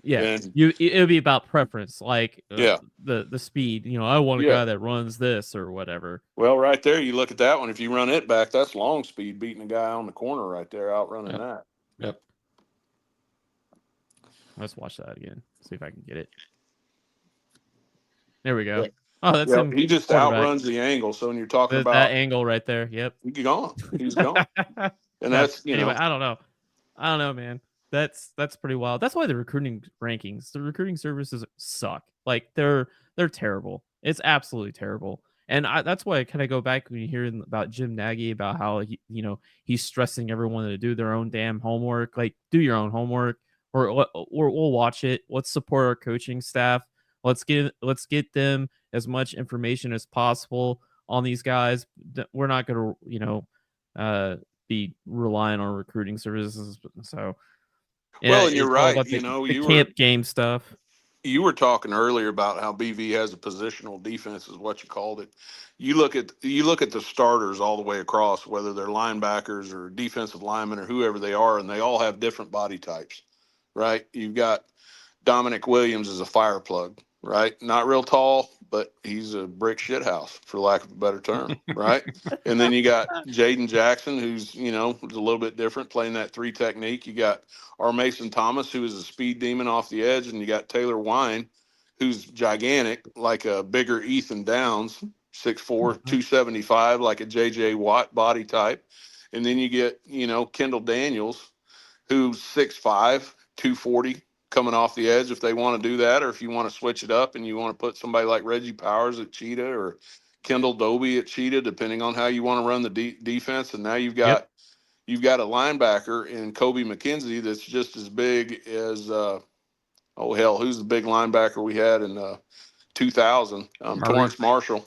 Yeah, And it'll be about preference, like yeah, the speed. I want a yeah. guy that runs this or whatever. Well, right there, you look at that one. If you run it back, that's long speed beating a guy on the corner right there, outrunning Yep. that. Yep. Let's watch that again. See if I can get it. There we go. Yeah, Oh, that's yeah. him. He just Quarterback. outruns the angle. So when you're talking That about, angle right there. Yep. he's gone. He's gone. And Yeah. that's Anyway, I don't know, man. That's pretty wild. That's why the recruiting rankings, the recruiting services suck. Like they're terrible. It's absolutely terrible. And that's why I kind of go back when you hear about Jim Nagy about how he's stressing everyone to do their own damn homework. Like do your own homework, or we'll watch it. Let's support our coaching staff. Let's get them as much information as possible on these guys. We're not going to be relying on recruiting services. So Well, and you're It's all right. about You the, know, the camp game stuff. you were talking earlier about how BV has a positional defense, is what you called it. You look at the starters all the way across, whether they're linebackers or defensive linemen or whoever they are, and they all have different body types, right? You've got Dominic Williams is a fire plug, right? Not real tall, but he's a brick shit house, for lack of a better term, right? And then you got Jaden Jackson, who's, a little bit different, playing that three technique. You got our Mason Thomas, who is a speed demon off the edge, and you got Taylor Wine, who's gigantic, like a bigger Ethan Downs, 6'4", 275, like a JJ Watt body type. And then you get, Kendall Daniels, who's 6'5", 240, coming off the edge if they want to do that, or if you want to switch it up and you want to put somebody like Reggie Powers at Cheetah or Kendall Doby at Cheetah, depending on how you want to run the defense. And now Yep. you've got a linebacker in Kobe McKenzie that's just as big as oh hell, who's the big linebacker we had in 2000? Murray. Torrance Marshall.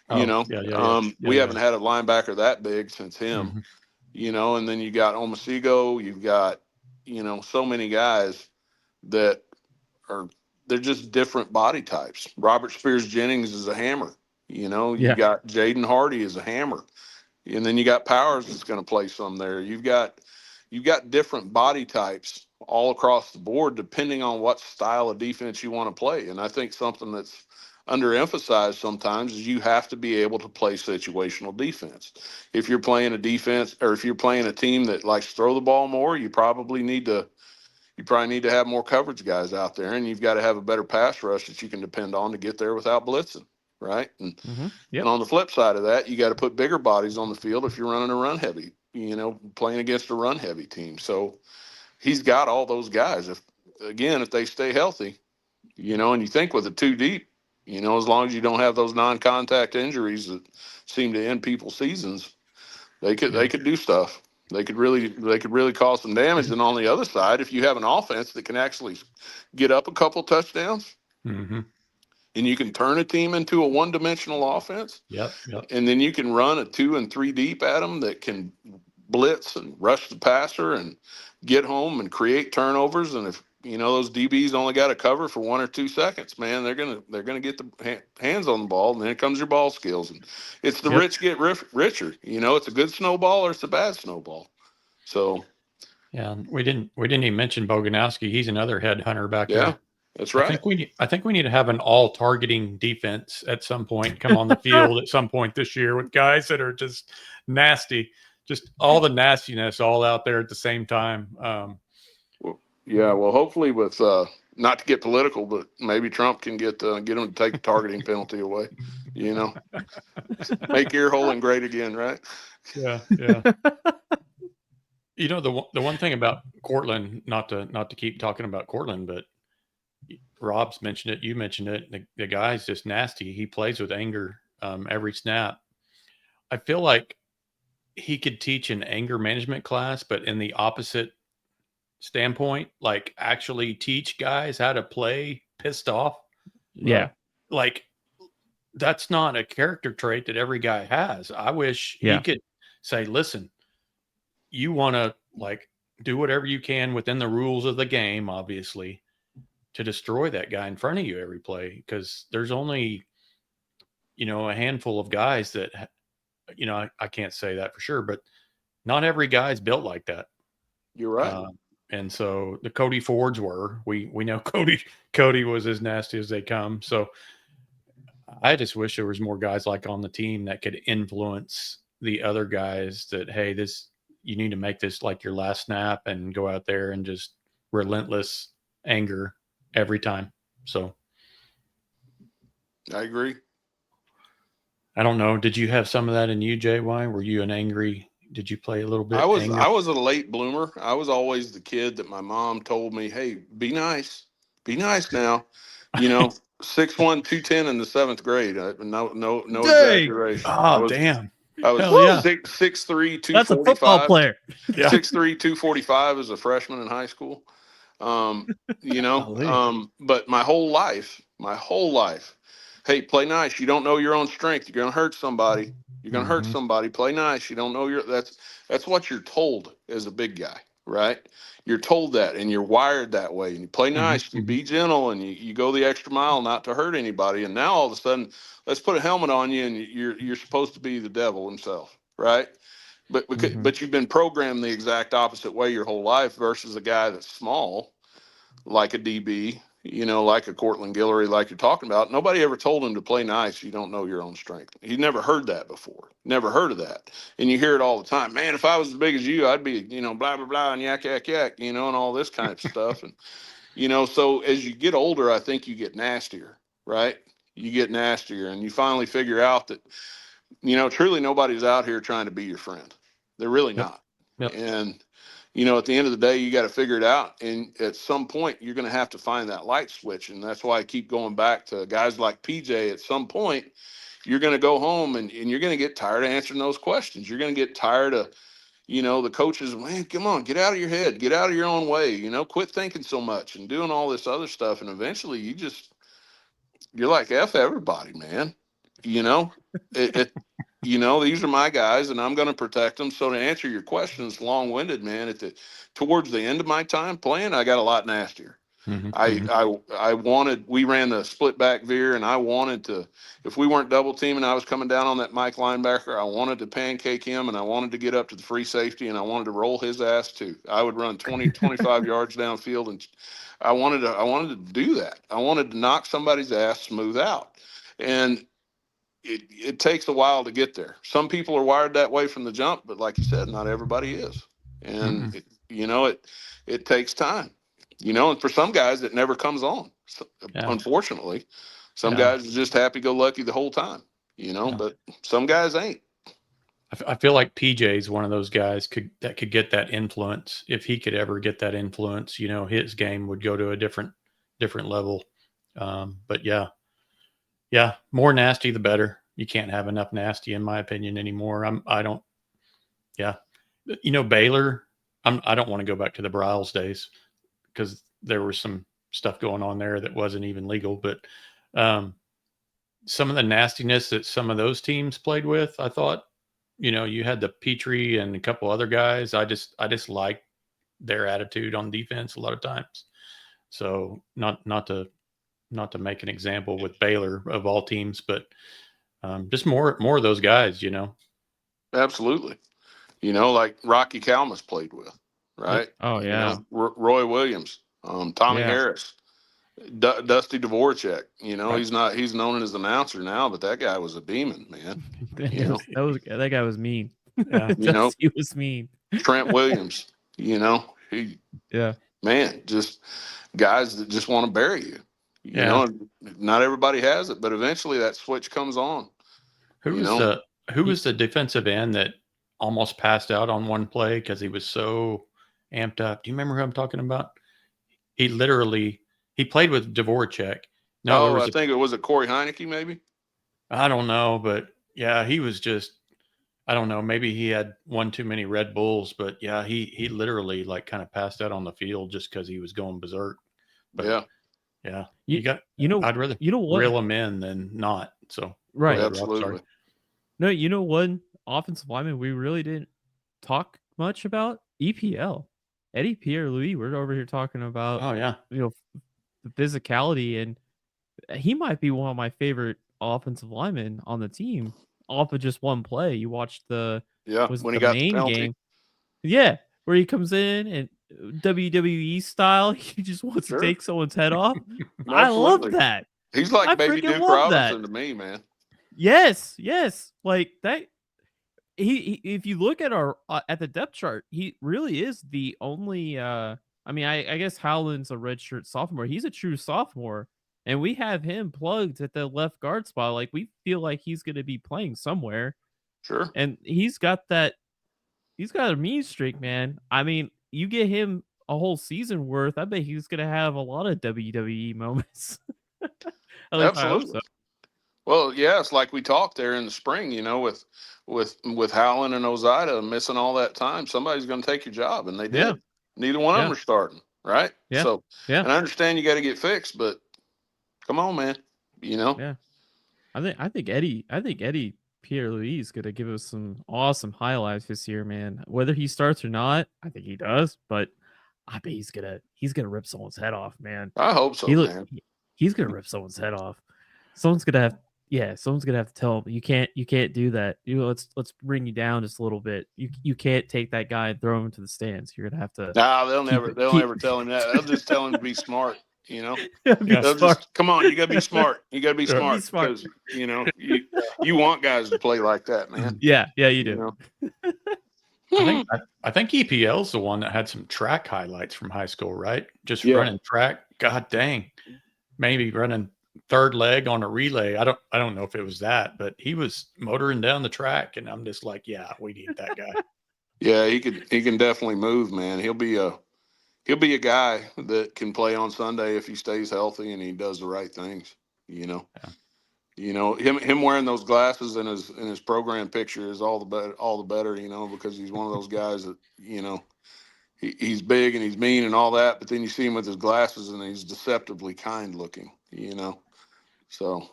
Oh, yeah. We haven't had a linebacker that big since him. And then you got Omasigo, you've got, so many guys that are, they're just different body types. Robert Spears Jennings is a hammer. You Yeah. got Jaden Hardy is a hammer. And then you got Powers that's going to play some there. You've got different body types all across the board, depending on what style of defense you want to play. And I think something that's underemphasized sometimes is you have to be able to play situational defense. If you're playing a defense, or if you're playing a team that likes to throw the ball more, you probably need to have more coverage guys out there, and you've got to have a better pass rush that you can depend on to get there without blitzing, right? And Yep. and on the flip side of that, you got to put bigger bodies on the field if you're running a run heavy, playing against a run heavy team. So he's got all those guys. If they stay healthy, and you think with a two deep, as long as you don't have those non-contact injuries that seem to end people's seasons, they could do stuff. They could really cause some damage. And on the other side, if you have an offense that can actually get up a couple touchdowns, and you can turn a team into a one-dimensional offense, Yep. and then you can run a 2 and 3 deep at them that can blitz and rush the passer and get home and create turnovers. And if those DBs only got to cover for 1 or 2 seconds, man, they're gonna get the hands on the ball, and then comes your ball skills. And it's the rich get richer. It's a good snowball or it's a bad snowball. So yeah, we didn't even mention Boganowski. He's another headhunter back there. That's right. I think we need to have an all targeting defense at some point. Come on the field at some point this year with guys that are just nasty, just all the nastiness all out there at the same time. Well, hopefully with not to get political, but maybe Trump can get them to take the targeting penalty away. Make earholing great again, right? Yeah. The one thing about Courtland, not to keep talking about Courtland, but Rob's mentioned it, you mentioned it. The guy's just nasty. He plays with anger every snap. I feel like he could teach an anger management class, but in the opposite standpoint, like actually teach guys how to play pissed off. Yeah. Like that's not a character trait that every guy has. I wish he could say, listen, you want to do whatever you can within the rules of the game, obviously, to destroy that guy in front of you every play. Because there's only, a handful of guys that, I can't say that for sure, but not every guy's built like that. You're right. And so the Cody Fords were, we know Cody was as nasty as they come. So I just wish there was more guys like on the team that could influence the other guys that, hey, you need to make this like your last snap and go out there and just relentless anger every time. So I agree. I don't know. Did you have some of that in you, JY? Were you did you play a little bit? I was a late bloomer. I was always the kid that my mom told me, hey, be nice now, 6'1", 210 in the 7th grade. No exaggeration. Oh, damn. I was Hell yeah. 6'3", 245. That's a football player. Yeah. 6'3", 245 as a freshman in high school. But my whole life, hey, play nice. You don't know your own strength. You're going to hurt somebody. Play nice. You don't know that's what you're told as a big guy. right? You're told that, and you're wired that way, and you play nice, you be gentle, and you go the extra mile not to hurt anybody. And now all of a sudden, let's put a helmet on you, and you're supposed to be the devil himself, right? But you've been programmed the exact opposite way your whole life versus a guy that's small, like a DB, like a Courtland Guillory, like you're talking about. Nobody ever told him to play nice. You don't know your own strength. He never heard that before. Never heard of that. And you hear it all the time. Man, if I was as big as you, I'd be, blah, blah, blah, and yak, yak, yak, and all this kind of stuff. And, so as you get older, I think you get nastier, right? You get nastier, and you finally figure out that, truly nobody's out here trying to be your friend. They're really not. Yep. And, at the end of the day, you got to figure it out. And at some point, you're going to have to find that light switch. And that's why I keep going back to guys like PJ. At some point, you're going to go home and you're going to get tired of answering those questions. You're going to get tired of, the coaches, man, come on, get out of your head, get out of your own way, quit thinking so much and doing all this other stuff. And eventually you're like, F everybody, man. These are my guys, and I'm going to protect them. So to answer your questions, long-winded, man, towards the end of my time playing, I got a lot nastier. We ran the split back veer, and I wanted to, if we weren't double teaming, I was coming down on that Mike linebacker. I wanted to pancake him, and I wanted to get up to the free safety, and I wanted to roll his ass too. I would run 20, 25 yards downfield, and I wanted to do that. I wanted to knock somebody's ass smooth out. And it takes a while to get there. Some people are wired that way from the jump, but like you said, not everybody is. And it takes time, and for some guys it never comes on. Unfortunately, some guys are just happy-go-lucky the whole time, but some guys ain't. I feel like PJ is one of those guys that could get that influence. If he could ever get that influence, his game would go to a different level. But more nasty the better. You can't have enough nasty, in my opinion, anymore. Baylor. I don't want to go back to the Bryles days because there was some stuff going on there that wasn't even legal. But some of the nastiness that some of those teams played with, I thought, you had the Petrie and a couple other guys. I just like their attitude on defense a lot of times. So not to make an example with Baylor of all teams, but just more of those guys, Absolutely. Like Rocky Kalmus played with, right? Oh yeah. Roy Williams, Tommy Harris, Dusty Dvorak. Right. He's known as an announcer now, but that guy was a demon, man. That guy was mean. Yeah. He was mean. Trent Williams, man, just guys that just want to bury you. Not everybody has it, but eventually that switch comes on. Who was the defensive end that almost passed out on one play because he was so amped up? Do you remember who I'm talking about? He played with Dvorak. I think it was Corey Heineke, maybe. I don't know, but yeah, he was just, I don't know, maybe he had one too many Red Bulls, but yeah, he literally kind of passed out on the field just because he was going berserk. But yeah, I'd rather reel him in than not. So right, absolutely. No, one offensive lineman we really didn't talk much about, EPL, Eddie Pierre-Louis. We're over here talking about, the physicality, and he might be one of my favorite offensive linemen on the team off of just one play. You watched when he got the penalty. Yeah, where he comes in and WWE style, he just wants to take someone's head off. I love that. He's like baby Duke Robinson to me, man. Yes, like that. He if you look at our at the depth chart, he really is the only. I guess Howland's a redshirt sophomore. He's a true sophomore, and we have him plugged at the left guard spot. Like, we feel like he's going to be playing somewhere. Sure. And he's got a mean streak, man. I mean, you get him a whole season worth, I bet he's going to have a lot of WWE moments. Absolutely. Well, yeah, it's like we talked there in the spring, with Howland and Ozida missing all that time. Somebody's going to take your job, and they did. Yeah. Neither one of them are starting, right? Yeah. So, and I understand you got to get fixed, but come on, man. Yeah. I think Eddie Pierre-Louis is going to give us some awesome highlights this year, man. Whether he starts or not, I think he does, but I bet he's gonna rip someone's head off, man. I hope so, man. He's gonna rip someone's head off. Someone's gonna have to tell him you can't do that. Let's bring you down just a little bit. You can't take that guy and throw him to the stands. You're gonna have to. Nah, they'll never tell him that. They'll just tell him to be smart. They'll smart. just come on. You gotta be smart. You gotta be smart because you want guys to play like that, man. Yeah, you do. I think EPL's the one that had some track highlights from high school, right? Just running track. God dang, maybe running third leg on a relay. I don't know if it was that, but he was motoring down the track, and I'm just like, yeah, we need that guy. Yeah, he can definitely move, man. He'll be a guy that can play on Sunday if he stays healthy and he does the right things. Yeah. Him wearing those glasses in his program picture is all the better, because he's one of those guys that, he's big and he's mean and all that, but then you see him with his glasses and he's deceptively kind looking, So.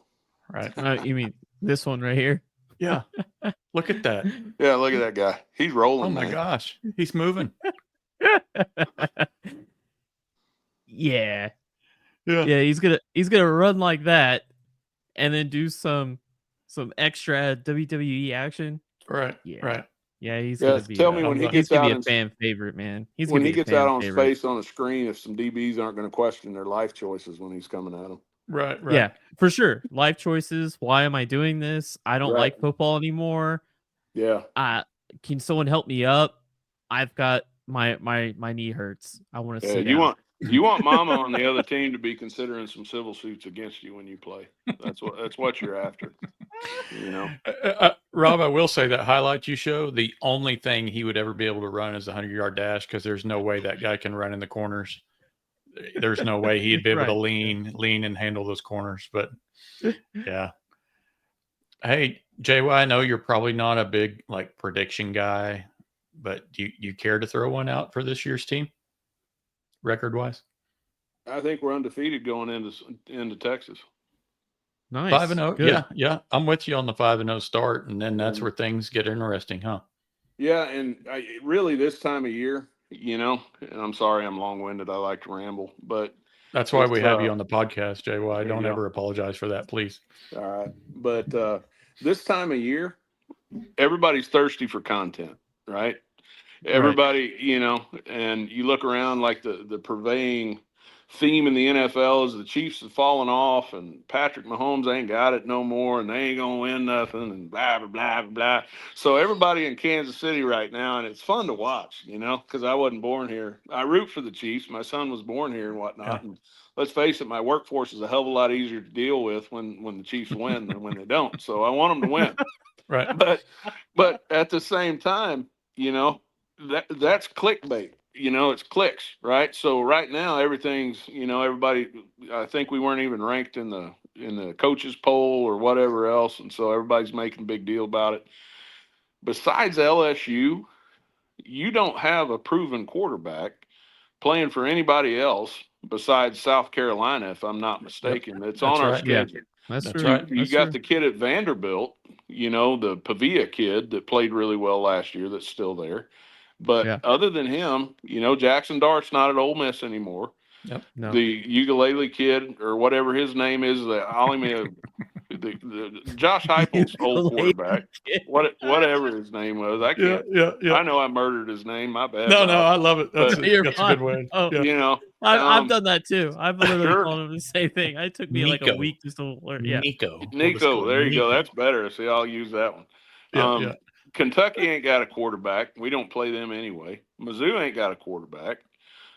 Right. You mean this one right here? Yeah. Look at that. Yeah, look at that guy. He's rolling. Oh my gosh. He's moving. Yeah. He's gonna run like that and then do some extra WWE action. Right. Yeah. Right. Yeah, he's gonna be. Tell me when he gets out, be a fan favorite, man. When he gets out on his face on the screen, if some DBs aren't going to question their life choices when he's coming at them. Right. Yeah, for sure. Life choices. Why am I doing this? I don't like football anymore. Yeah. Can someone help me up? I've got my knee hurts. I want to sit down. You want Mama on the other team to be considering some civil suits against you when you play. That's what you're after. Rob, I will say that highlight you show, the only thing he would ever be able to run is a 100-yard dash, because there's no way that guy can run in the corners. There's no way he'd be able to lean and handle those corners. But yeah. Hey, JY, I know you're probably not a big prediction guy, but do you care to throw one out for this year's team, record wise? I think we're undefeated going into Texas. Nice. 5-0. Yeah. I'm with you on the 5-0 start, and then that's where things get interesting, huh? Yeah, and really this time of year, and I'm sorry I'm long-winded. I like to ramble, but that's why we have you on the podcast, JY. Don't ever apologize for that, please. All right, but this time of year, everybody's thirsty for content, right? Everybody, and you look around, like the purveying theme in the NFL is the Chiefs have fallen off and Patrick Mahomes ain't got it no more and they ain't gonna win nothing and blah blah blah blah. So everybody in Kansas City right now, and it's fun to watch, because I wasn't born here. I root for the Chiefs. My son was born here and whatnot. And let's face it, my workforce is a hell of a lot easier to deal with when the Chiefs win than when they don't. So I want them to win. Right. But at the same time, that's clickbait. It's clicks, right? So right now everything's, everybody, I think we weren't even ranked in the coaches poll or whatever else, and so everybody's making a big deal about it. Besides LSU, you don't have a proven quarterback playing for anybody else besides South Carolina, if I'm not mistaken. It's on our schedule. Yeah. That's true. right. You got the kid at Vanderbilt, the Pavia kid that played really well last year that's still there. But other than him, Jackson Dart's not at Ole Miss anymore. Yep. No. The ukulele kid or whatever his name is, the Josh Heupel's old quarterback, whatever his name was. I can't. Yeah. I know I murdered his name. My bad. No, I love it. That's a good way. Oh, I've done that too. I've literally called him the same thing. It took me like a week just to learn. Yeah. Nico. There you go. That's better. See, I'll use that one. Yeah. Kentucky ain't got a quarterback. We don't play them anyway. Mizzou ain't got a quarterback.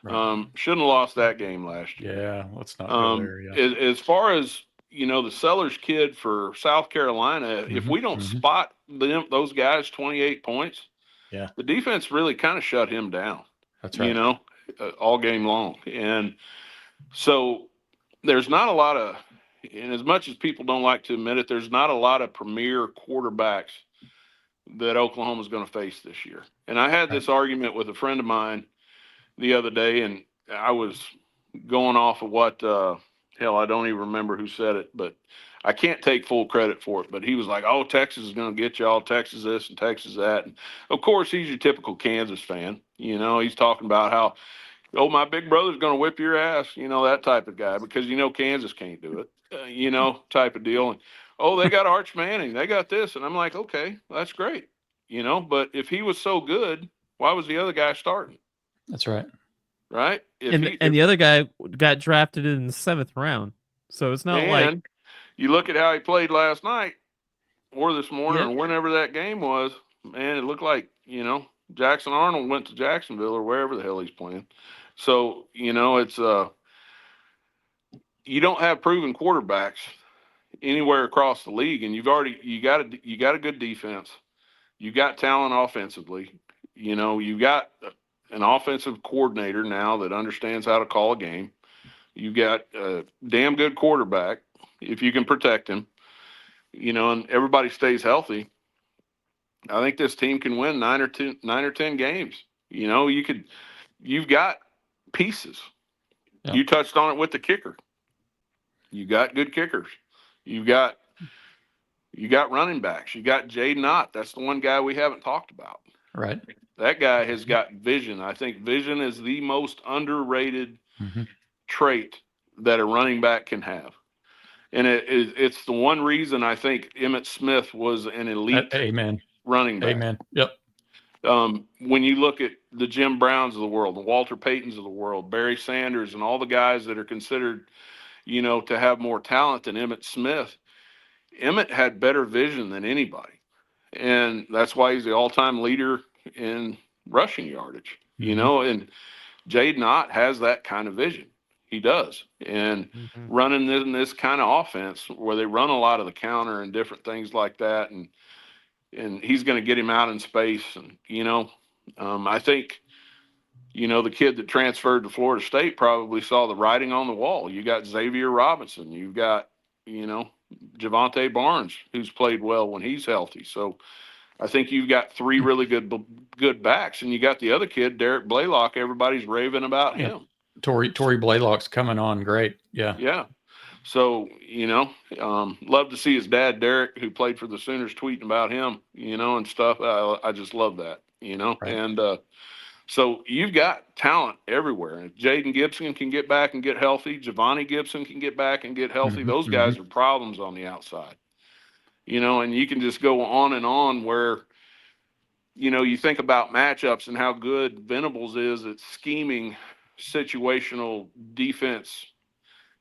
Right. Shouldn't have lost that game last year. Yeah, let's not go there. Yeah. As far as the Sellers kid for South Carolina, if we don't spot those guys 28 points, the defense really kind of shut him down. That's right. All game long, and so there's not a lot of, and as much as people don't like to admit it, there's not a lot of premier quarterbacks that Oklahoma's going to face this year. And I had this argument with a friend of mine the other day, and I was going off of what hell, I don't even remember who said it, but I can't take full credit for it. But he was like, "Oh, Texas is going to get y'all, Texas this and Texas that." And of course, he's your typical Kansas fan. He's talking about how, "Oh, my big brother's going to whip your ass," that type of guy, because Kansas can't do it, type of deal. And oh, they got Arch Manning, they got this, and I'm like, okay, that's great, But if he was so good, why was the other guy starting? That's right. Right. And the other guy got drafted in the 7th round, so it's not like. You look at how he played last night or this morning Yep. or whenever that game was, man, it looked like, Jackson Arnold went to Jacksonville or wherever the hell he's playing. So, it's you don't have proven quarterbacks anywhere across the league, and you got a good defense. You got talent offensively. You got an offensive coordinator now that understands how to call a game. You got a damn good quarterback if you can protect him. And everybody stays healthy. I think this team can win 9 or 10 games. You've got pieces. Yep. You touched on it with the kicker. You got good kickers. You got running backs. You got Jaden Ott. That's the one guy we haven't talked about. Right. That guy has got vision. I think vision is the most underrated trait that a running back can have. And it's the one reason I think Emmitt Smith was an elite running back. Amen. Yep. When you look at the Jim Browns of the world, the Walter Paytons of the world, Barry Sanders, and all the guys that are considered, to have more talent than Emmitt Smith, Emmitt had better vision than anybody. And that's why he's the all-time leader in rushing yardage, and Jaden Ott has that kind of vision. He does. And running in this kind of offense where they run a lot of the counter and different things like that. And he's going to get him out in space. And, I think, the kid that transferred to Florida State probably saw the writing on the wall. You got Xavier Robinson. You've got, Javante Barnes, who's played well when he's healthy. So I think you've got 3 really good backs, and you got the other kid, Derek Blaylock. Everybody's raving about him. Tory Blaylock's coming on great. Yeah. Yeah. So, love to see his dad, Derek, who played for the Sooners, tweeting about him, and stuff. I just love that, Right. And so you've got talent everywhere. And if Jaden Gibson can get back and get healthy, Giovanni Gibson can get back and get healthy. Those guys are problems on the outside, and you can just go on and on where, you think about matchups and how good Venables is at scheming situational defense.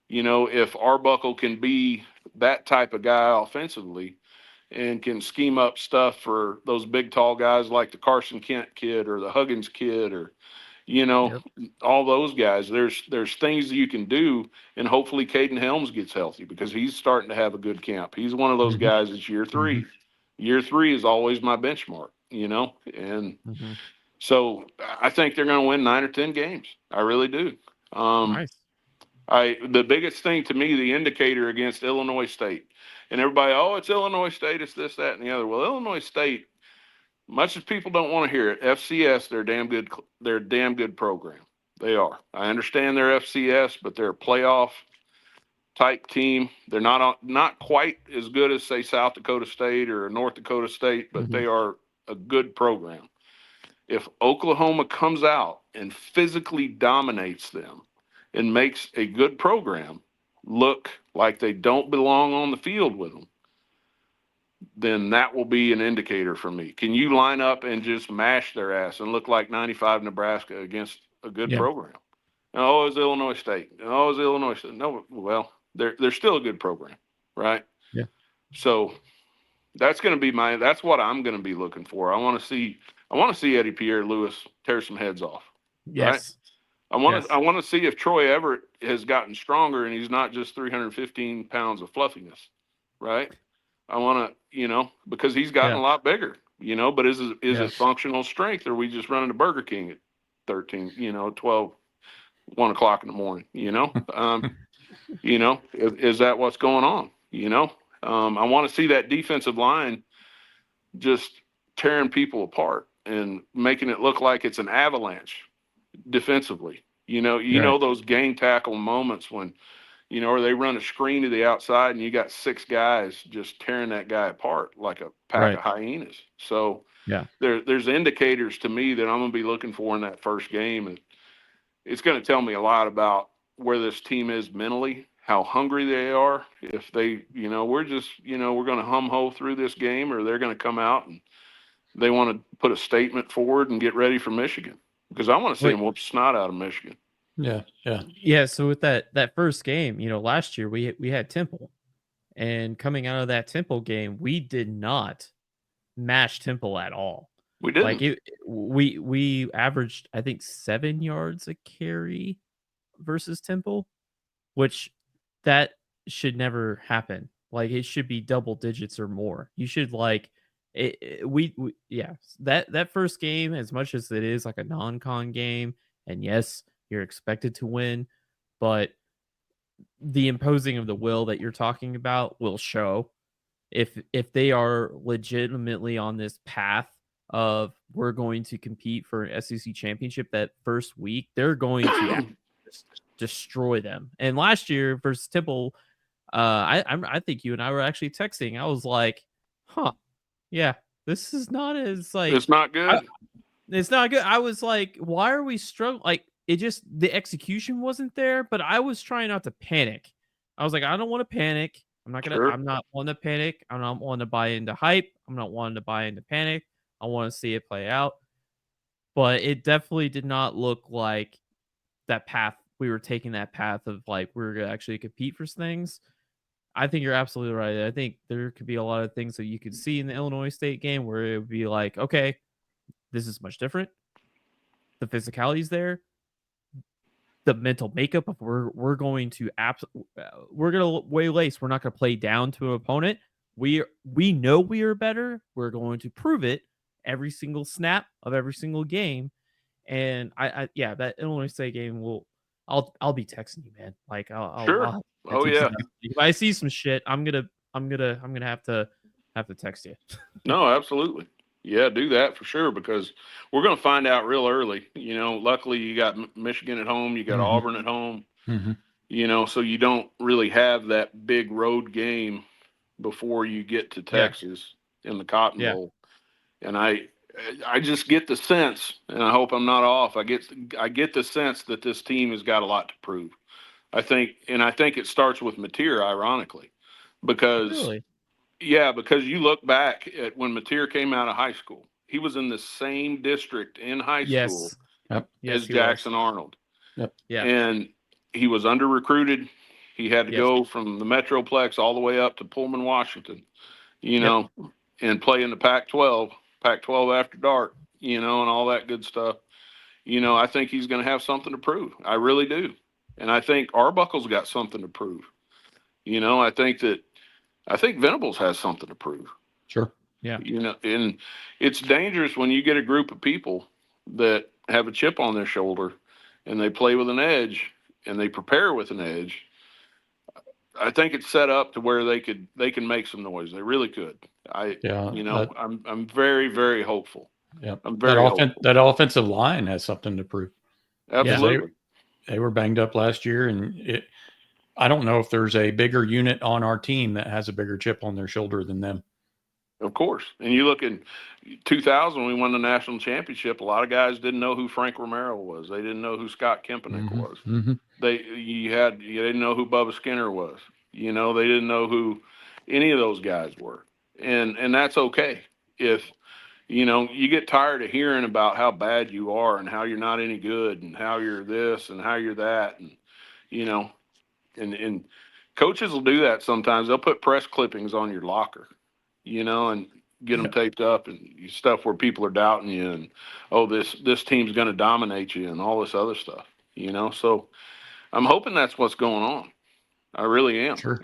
If Arbuckle can be that type of guy offensively and can scheme up stuff for those big, tall guys like the Carson Kent kid or the Huggins kid or, all those guys, there's things that you can do. And hopefully Caden Helms gets healthy because he's starting to have a good camp. He's one of those guys that's year 3. Year 3 is always my benchmark, and so I think they're going to win 9 or 10 games. I really do. Nice. The biggest thing to me, the indicator against Illinois State, and everybody, oh, it's Illinois State, it's this, that, and the other. Well, Illinois State, much as people don't want to hear it, FCS, they're damn good. They're a damn good program. They are. I understand they're FCS, but they're a playoff type team. They're not quite as good as, say, South Dakota State or North Dakota State, but they are a good program. If Oklahoma comes out and physically dominates them and makes a good program look like they don't belong on the field with them, then that will be an indicator for me. Can you line up and just mash their ass and look like 95 Nebraska against a good program? Oh, it's Illinois State. Oh, it's Illinois State. No, well, they're still a good program, right? Yeah. So that's going to be that's what I'm going to be looking for. I want to see Eddie Pierre-Louis tear some heads off. Yes. Right? I want to see if Troy Everett has gotten stronger and he's not just 315 pounds of fluffiness, right? I want to, because he's gotten a lot bigger, but is it functional strength, or are we just running to Burger King at 13, 12, 1 o'clock in the morning, is that what's going on? I want to see that defensive line just tearing people apart and making it look like it's an avalanche defensively. Those gang tackle moments when, or they run a screen to the outside and you got 6 guys just tearing that guy apart like a pack of hyenas. So yeah, there's indicators to me that I'm going to be looking for in that first game. And it's going to tell me a lot about where this team is mentally, how hungry they are. If they, we're just, we're going to hum-ho through this game, or they're going to come out and they want to put a statement forward and get ready for Michigan, because I want to see them whoop snot out of Michigan. Yeah. So with that first game, last year we had Temple, and coming out of that Temple game, we did not match Temple at all. We didn't. Like we averaged, I think, 7 yards a carry versus Temple, which that should never happen. Like it should be double digits or more. You should that first game, as much as it is like a non-con game, and yes, you're expected to win, but the imposing of the will that you're talking about will show if they are legitimately on this path of we're going to compete for an SEC championship that first week, they're going to just destroy them. And last year versus Temple, I think you and I were actually texting. I was like, huh, yeah, this is not as like it's not good. It's not good. I was like, why are we struggling? Like it just the execution wasn't there, but I was trying not to panic. I was like, I don't want to panic. I'm not wanting to panic. I'm not wanting to buy into hype. I'm not wanting to buy into panic. I want to see it play out. But it definitely did not look like that path. We were taking that path of like we were going to actually compete for things. I think you're absolutely right. I think there could be a lot of things that you could see in the Illinois State game where it would be like, okay, this is much different. The physicality is there. The mental makeup of we're going to waylace. We're not going to play down to an opponent. We know we are better. We're going to prove it every single snap of every single game. And that Illinois State game I'll be texting you, man. Like I'll if I see some shit, I'm gonna have to text you. No, absolutely. Yeah, do that for sure, because we're going to find out real early. Luckily you got Michigan at home, you got Auburn at home, so you don't really have that big road game before you get to Texas in the Cotton Bowl. And I just get the sense, and I hope I'm not off, I get the sense that this team has got a lot to prove. I think it starts with Mateer, ironically, because really? yeah, because you look back at when Mateer came out of high school, he was in the same district in high school as Jackson Arnold. Yep. Yeah. And he was under recruited. He had to go from the Metroplex all the way up to Pullman, Washington, and play in the Pac-12 after dark, and all that good stuff. I think he's going to have something to prove. I really do. And I think Arbuckle's got something to prove. I think Venables has something to prove. Sure. Yeah. And it's dangerous when you get a group of people that have a chip on their shoulder and they play with an edge and they prepare with an edge. I think it's set up to where they can make some noise. They really could. I'm very, very hopeful. Yeah. I'm very hopeful. That offensive line has something to prove. Absolutely. They were banged up last year, and I don't know if there's a bigger unit on our team that has a bigger chip on their shoulder than them. Of course. And you look in 2000, we won the national championship. A lot of guys didn't know who Frank Romero was. They didn't know who Scott Kempenick was. They didn't know who Bubba Skinner was. They didn't know who any of those guys were. And that's okay. If, you get tired of hearing about how bad you are and how you're not any good and how you're this and how you're that. And coaches will do that sometimes. They'll put press clippings on your locker, and get them taped up and stuff where people are doubting you and, oh, this team's going to dominate you and all this other stuff, So I'm hoping that's what's going on. I really am. Sure.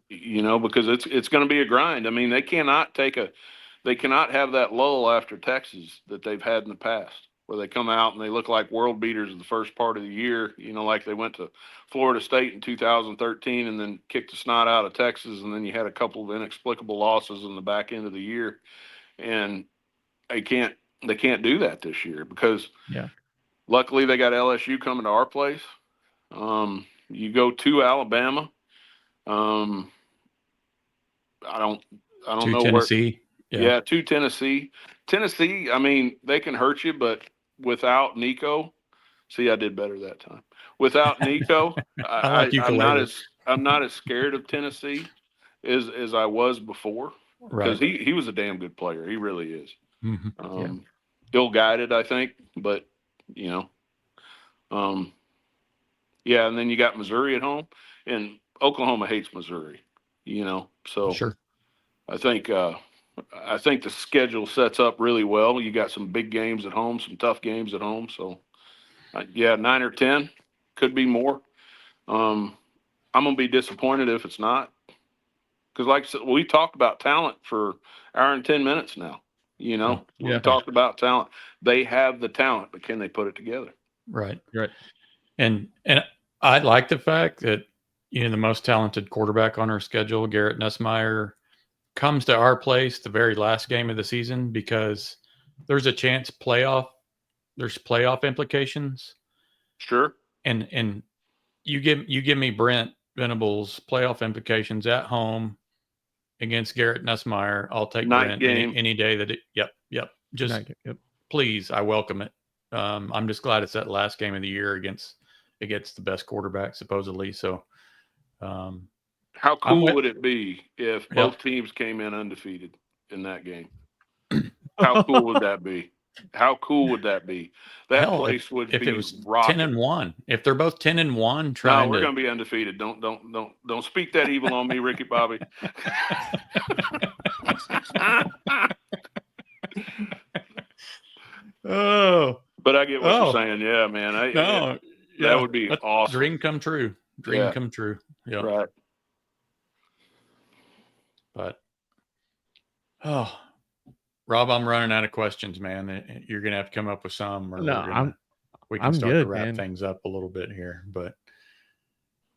Because it's going to be a grind. I mean, they cannot have that lull after Texas that they've had in the past, where they come out and they look like world beaters in the first part of the year, like they went to Florida State in 2013 and then kicked the snot out of Texas. And then you had a couple of inexplicable losses in the back end of the year. And they can't do that this year because luckily they got LSU coming to our place. You go to Alabama I don't To know Tennessee. where. Yeah, to Tennessee. Tennessee, I mean, they can hurt you, but without Nico, see, I did better that time. Without Nico, I like I'm not ukulele. as scared of Tennessee as I was before, because Right. he was a damn good player. He really is. Mm-hmm. Ill-guided, I think, but you know, yeah. And then you got Missouri at home, and Oklahoma hates Missouri. So Sure. I think the schedule sets up really well. You got some big games at home, some tough games at home. So yeah, 9 or 10 could be more. I'm gonna be disappointed if it's not, because like I said, we talked about talent for an hour and 10 minutes now. Yeah. We talked about talent. They have the talent, but can they put it together? Right. Right. And I like the fact that the most talented quarterback on our schedule, Garrett Nussmeier, comes to our place the very last game of the season, because there's a chance there's playoff implications. Sure. And you give me Brent Venables playoff implications at home against Garrett Nussmeier. I'll take Night Brent game. any day that yep. Just please, I welcome it. I'm just glad it's that last game of the year against the best quarterback supposedly. So how cool would it be if both teams came in undefeated in that game? How cool would that be? How cool would that be? That place would be if it was rocking. 10-1. If they're both 10-1, no, we're going to be undefeated. Don't speak that evil on me, Ricky Bobby. Oh, but I get what you're saying. Yeah, man. That would be awesome. Dream come true. Come true. Yeah. Right. But Rob, I'm running out of questions, man. You're gonna have to come up with some, or we can start to wrap things up a little bit here. But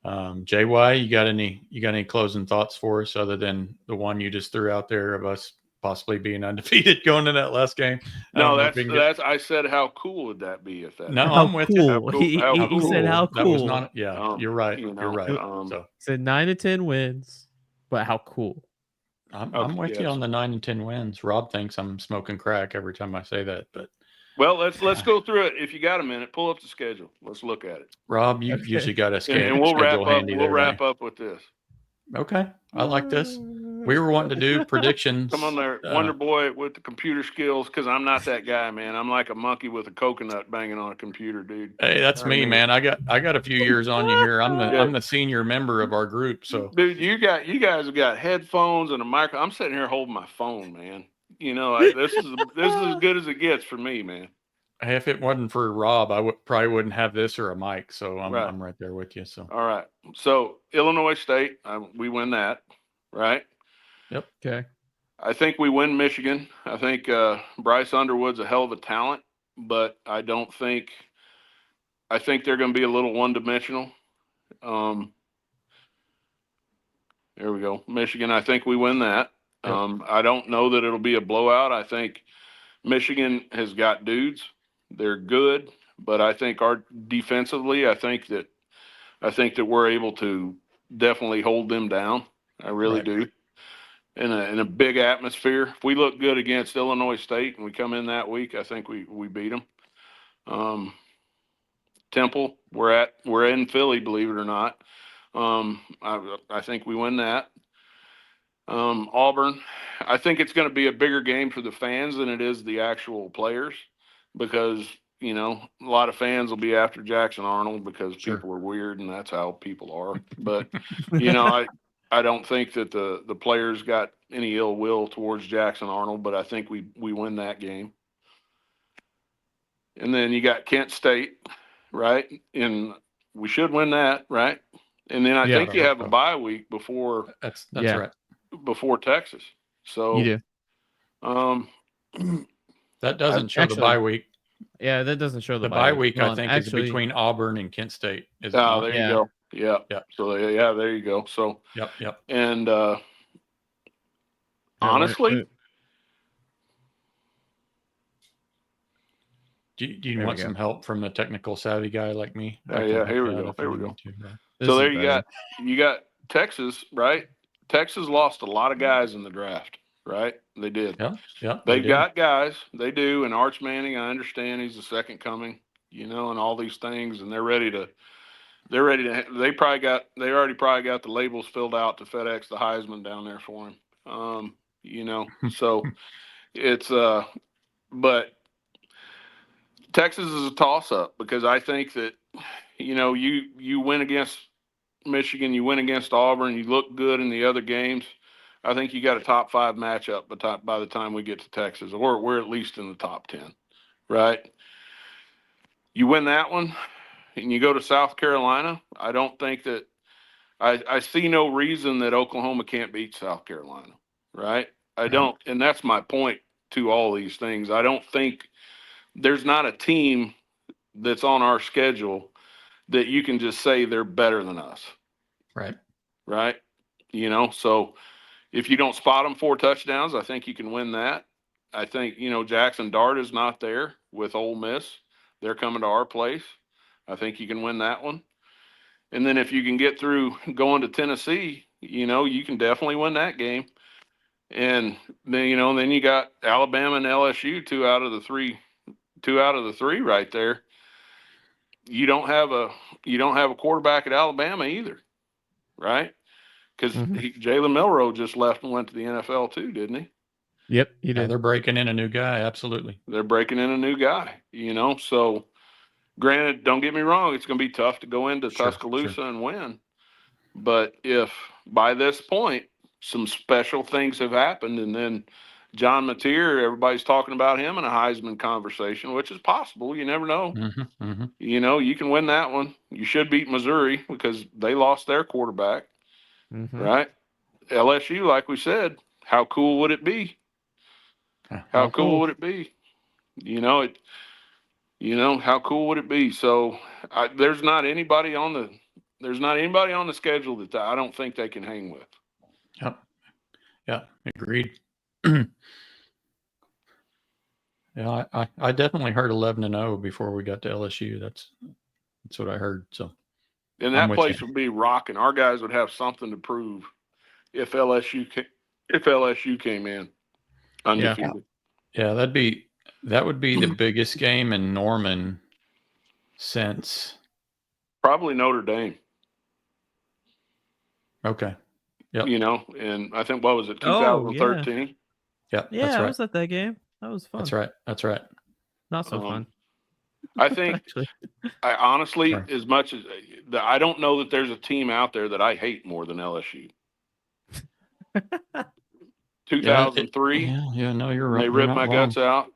JY, you got any closing thoughts for us other than the one you just threw out there of us possibly being undefeated going to that last game? No, that's I said, how cool would that be if that? No, I'm with you. How cool. He said how cool. That was not. Yeah, you're right. You're right. So said 9 to 10 wins, but how cool. I'm with you on the 9 and 10 wins. Rob thinks I'm smoking crack every time I say that, but well, let's go through it. If you got a minute, pull up the schedule. Let's look at it. Rob, you've usually got a schedule. And we'll wrap up. Handy we'll wrap up with this. Okay, I like this. We were wanting to do predictions. Come on there, Wonder Boy with the computer skills, because I'm not that guy, man. I'm like a monkey with a coconut banging on a computer, dude. Hey, that's me, man. I got a few years on you here. I'm the senior member of our group, so dude, you guys have got headphones and a micro. I'm sitting here holding my phone, man. This is as good as it gets for me, man. If it wasn't for Rob, I probably wouldn't have this or a mic. So I'm right there with you. So all right. So Illinois State, we win that, right? Yep. Okay. I think we win Michigan. I think Bryce Underwood's a hell of a talent, but I think they're going to be a little one-dimensional. There we go. Michigan, I think we win that. Yep. I don't know that it'll be a blowout. I think Michigan has got dudes. They're good, but I think defensively, I think that we're able to definitely hold them down. I really do. In a big atmosphere. If we look good against Illinois State and we come in that week, I think we beat them. Temple, we're in Philly, believe it or not. I think we win that. Auburn, I think it's going to be a bigger game for the fans than it is the actual players, because a lot of fans will be after Jackson Arnold because people are weird, and that's how people are. But I don't think that the players got any ill will towards Jackson Arnold, but I think we win that game. And then you got Kent State, right? And we should win that, right? And then I think you have a bye week before. That's right. Before Texas. So you do. That doesn't show the bye week. Yeah, that doesn't show the bye week. I think is between Auburn and Kent State. There you go. Yeah. So there you go. So yep. And honestly, do you want some help from the technical savvy guy like me? Here we go. Too, right? So there you got Texas, right? Texas lost a lot of guys in the draft, right? They did. Yeah, yeah. They've got guys. They do. And Arch Manning, I understand he's the second coming, and all these things, and they already probably got the labels filled out to FedEx the Heisman down there for him. So it's but Texas is a toss up because I think that you win against Michigan, you win against Auburn, you look good in the other games. I think you got a top 5 matchup by the time we get to Texas, or we're at least in the top 10, right? You win that one and you go to South Carolina. I don't think that I see no reason that Oklahoma can't beat South Carolina, right? I don't, and that's my point to all these things. I don't think there's not a team that's on our schedule that you can just say they're better than us. Right. So if you don't spot them 4 touchdowns, I think you can win that. I think, Jackson Dart is not there with Ole Miss. They're coming to our place. I think you can win that one. And then if you can get through going to Tennessee, you can definitely win that game. And then, then you got Alabama and LSU, two out of the three right there. You don't have a quarterback at Alabama either, right? Because Jalen Milroe just left and went to the NFL too, didn't he? Yep, he did. Yeah, they're breaking in a new guy. Absolutely. They're breaking in a new guy, So, granted, don't get me wrong, it's going to be tough to go into Tuscaloosa and win. But if by this point some special things have happened, and then John Mateer, everybody's talking about him in a Heisman conversation, which is possible. You never know. You can win that one. You should beat Missouri because they lost their quarterback, right? LSU, like we said, how cool would it be? How cool would it be? How cool would it be? So there's not anybody on the schedule that I don't think they can hang with. Yep. Yeah, agreed. Yeah, I definitely heard 11-0 before we got to LSU. That's what I heard. So, and that place would be rocking. Our guys would have something to prove if LSU came in undefeated. Yeah, that would be the biggest game in Norman since probably Notre Dame. Okay. Yep. And I think, what was it, 2013? Yeah, that's right. I was at that game. That was fun. That's right. Not so fun. I think, I honestly, as much as I don't know that there's a team out there that I hate more than LSU. 2003. No, you're right. They ripped my guts out.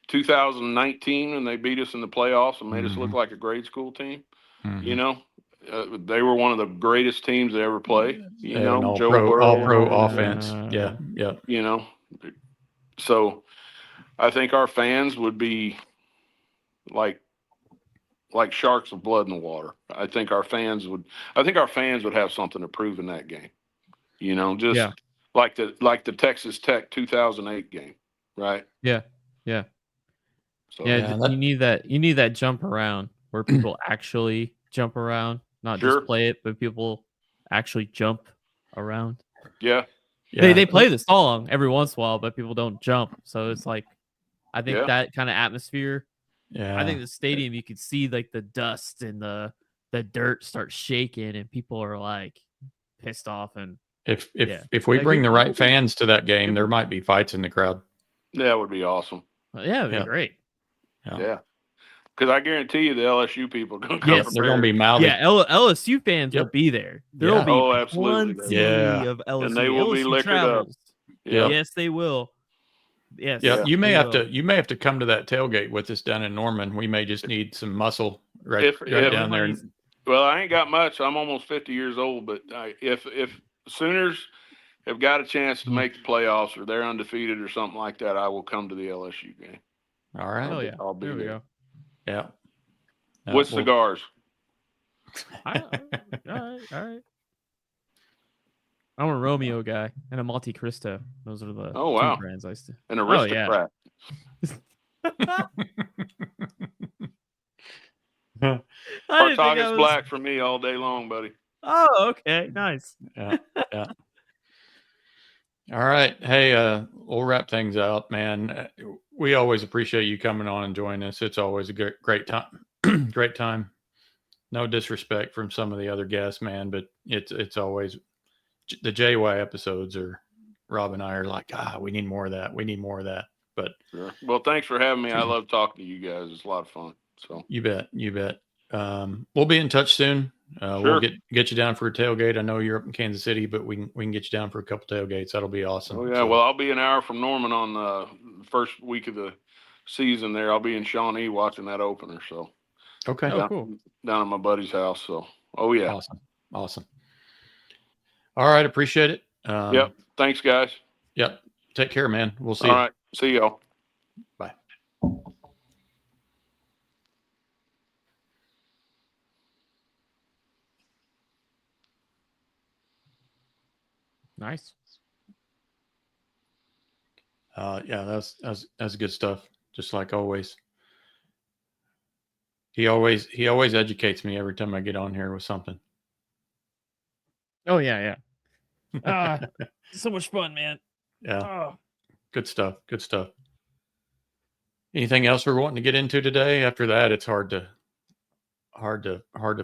2019, when they beat us in the playoffs and made us look like a grade school team. They were one of the greatest teams to ever play. All Joe pro, Burrow, all pro offense. Yeah. So I think our fans would be like sharks with blood in the water. I think our fans would have something to prove in that game. Like the Texas Tech 2008 game, right? Yeah. So, you need that jump around where people actually jump around, not just play it, but people actually jump around. Yeah. They play the song every once in a while, but people don't jump. So it's like, I think that kind of atmosphere. Yeah. I think the stadium, you could see like the dust and the dirt start shaking, and people are like pissed off. And if we bring the right fans to that game, there might be fights in the crowd. That would be awesome. Yeah, it'd be great. Yeah. Because I guarantee you the LSU people are going to come. Yes, they're going to be mouthy. Yeah, LSU fans will be there. There will be plenty of LSU. And they will LSU be liquored travels. up. Yeah. Yes, they will. Yes. Yeah, you may have to come to that tailgate with us down in Norman. We may just need some muscle right down there. Well, I ain't got much. I'm almost 50 years old, but if Sooners have got a chance to make the playoffs or they're undefeated or something like that, I will come to the LSU game. All right. I'll be there. We go. Yeah. With cigars. All right. I'm a Romeo guy and a Monte Cristo. Those are the two brands I used to. An aristocrat. Spartagus Black for me all day long, buddy. Oh, okay, nice. Yeah, yeah. All right. Hey, we'll wrap things out, man. We always appreciate you coming on and joining us. It's always a great time. Great time. No disrespect from some of the other guests, man, but it's always the JY episodes are Rob and I are like, we need more of that. We need more of that. But sure. Well, thanks for having me. I love talking to you guys. It's a lot of fun. So you bet. We'll be in touch soon. Sure. We'll get you down for a tailgate. I know you're up in Kansas City, but we can get you down for a couple tailgates. That'll be awesome. Oh yeah. So, well, I'll be an hour from Norman on the first week of the season there. I'll be in Shawnee watching that opener. So okay. Cool. Down at my buddy's house. So yeah. Awesome. All right. Appreciate it. Yep. Thanks, guys. Yep. Take care, man. We'll see you. All right. See y'all. Bye. Nice. Yeah, that's good stuff. Just like always. He always educates me every time I get on here with something. Oh yeah. So much fun, man. Yeah. Oh. Good stuff. Anything else we're wanting to get into today? After that, it's hard to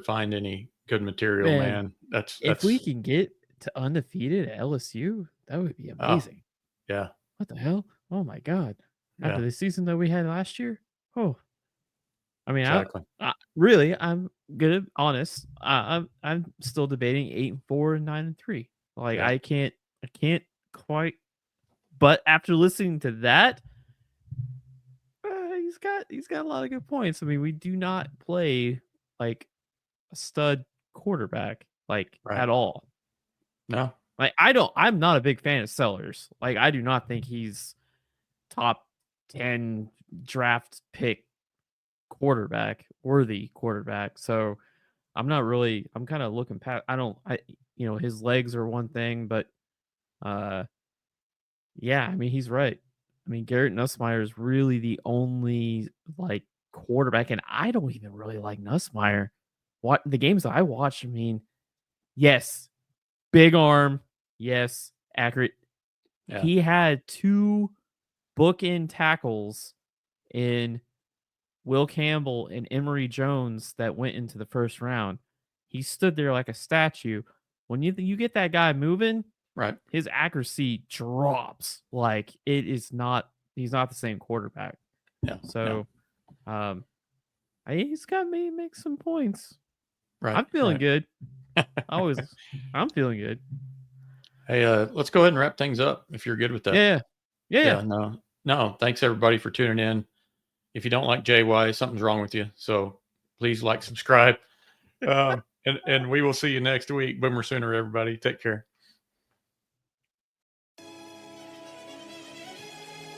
find any good material, man. That's if we can get to undefeated at LSU, that would be amazing. Yeah. What the hell? Oh my God. After the season that we had last year? Oh. I mean, exactly. Really, I'm gonna honest. I'm still debating 8-4 and 9-3. Like I can't quite. But after listening to that, he's got a lot of good points. I mean, we do not play like a stud quarterback at all. No. Like I'm not a big fan of Sellers. Like I do not think he's top 10 draft pick worthy quarterback. So I'm kind of looking past. His legs are one thing, but yeah, I mean, he's right. I mean, Garrett Nussmeier is really the only quarterback, and I don't even really like Nussmeier. What the games that I watched, I mean, yes, big arm, yes, accurate. Yeah. He had 2 bookend tackles in Will Campbell and Emory Jones that went into the first round. He stood there like a statue. When you get that guy moving, right, his accuracy drops. Like he's not the same quarterback. Yeah. So, he's got me make some points. Right. I'm feeling good. I'm feeling good. Hey, let's go ahead and wrap things up if you're good with that. Yeah. No. Thanks everybody for tuning in. If you don't like JY, something's wrong with you. So please subscribe. And we will see you next week. Boomer Sooner, everybody. Take care.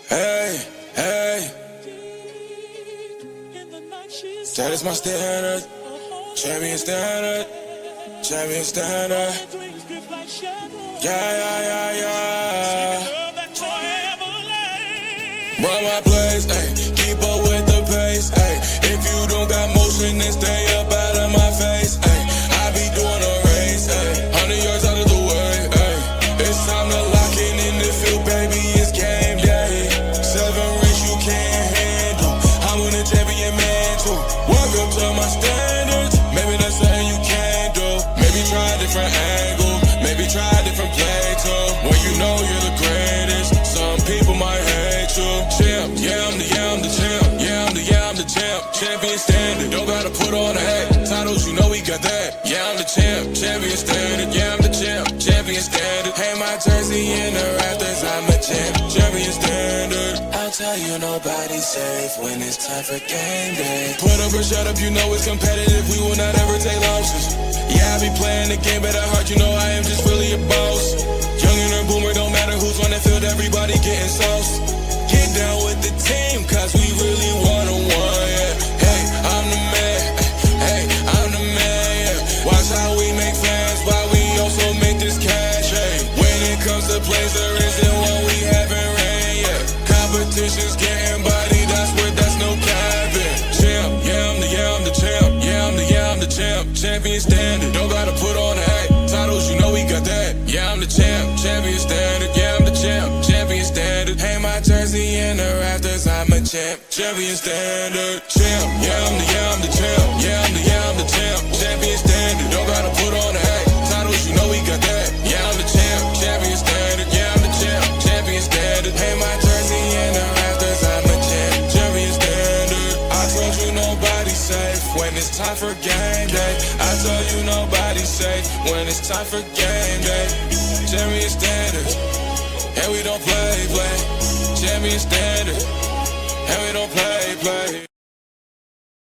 Hey. That is my standard. Champion standard. Yeah. Run my place, ayy. Keep up with the pace, ayy. If you don't got motion, then stay up out of my face, ayy. I be doing a race, ayy. 100 yards out of the way, ayy. It's time to lock in the field, baby. It's game day. 7 rings you can't handle. I'm on a champion man too. Welcome to my standards. Maybe that's something you can't do. Maybe try a different angle. Maybe try a different play too. When you know you're the greatest, some people might hate you. Champ, I'm the champ. Champion standard, don't gotta put on a hat. Titles, you know we got that. Yeah, I'm the champ. Champion standard, yeah, I'm the champ. Champion standard. Hang my jersey in the rafters, I'm a champ. Champion standard. I'll tell you nobody's safe when it's time for game day. Put up or shut up, you know it's competitive. We will not ever take losses. Yeah, I be playing the game, but at heart, you know I am just really a boss. Youngin' or boomer, don't matter who's on the field, everybody getting sauce. Get down with the team, cause we really one-on-one, yeah. Hey, I'm the man, yeah. Watch how we make fans, while we also make this cash, hey. When it comes to plays, there isn't one we haven't ran, yeah. Competition's getting body, that's no capping. Champ, I'm the champ. Champion standard, don't gotta put on a hat. rafters, I'm a champ. Champion standard, champ. Yeah, I'm the champ. Yeah, I'm the champ. Champion standard, don't gotta put on a hat. Titles, you know we got that. Yeah, I'm the champ. Champion standard, yeah, I'm the champ. Champion standard. Hey, my jersey in the rafters, I'm a champ. Champion standard. I told you nobody's safe when it's time for game day. I told you nobody's safe when it's time for game day. Champion standard, and we don't play. Champion standard, and we don't play.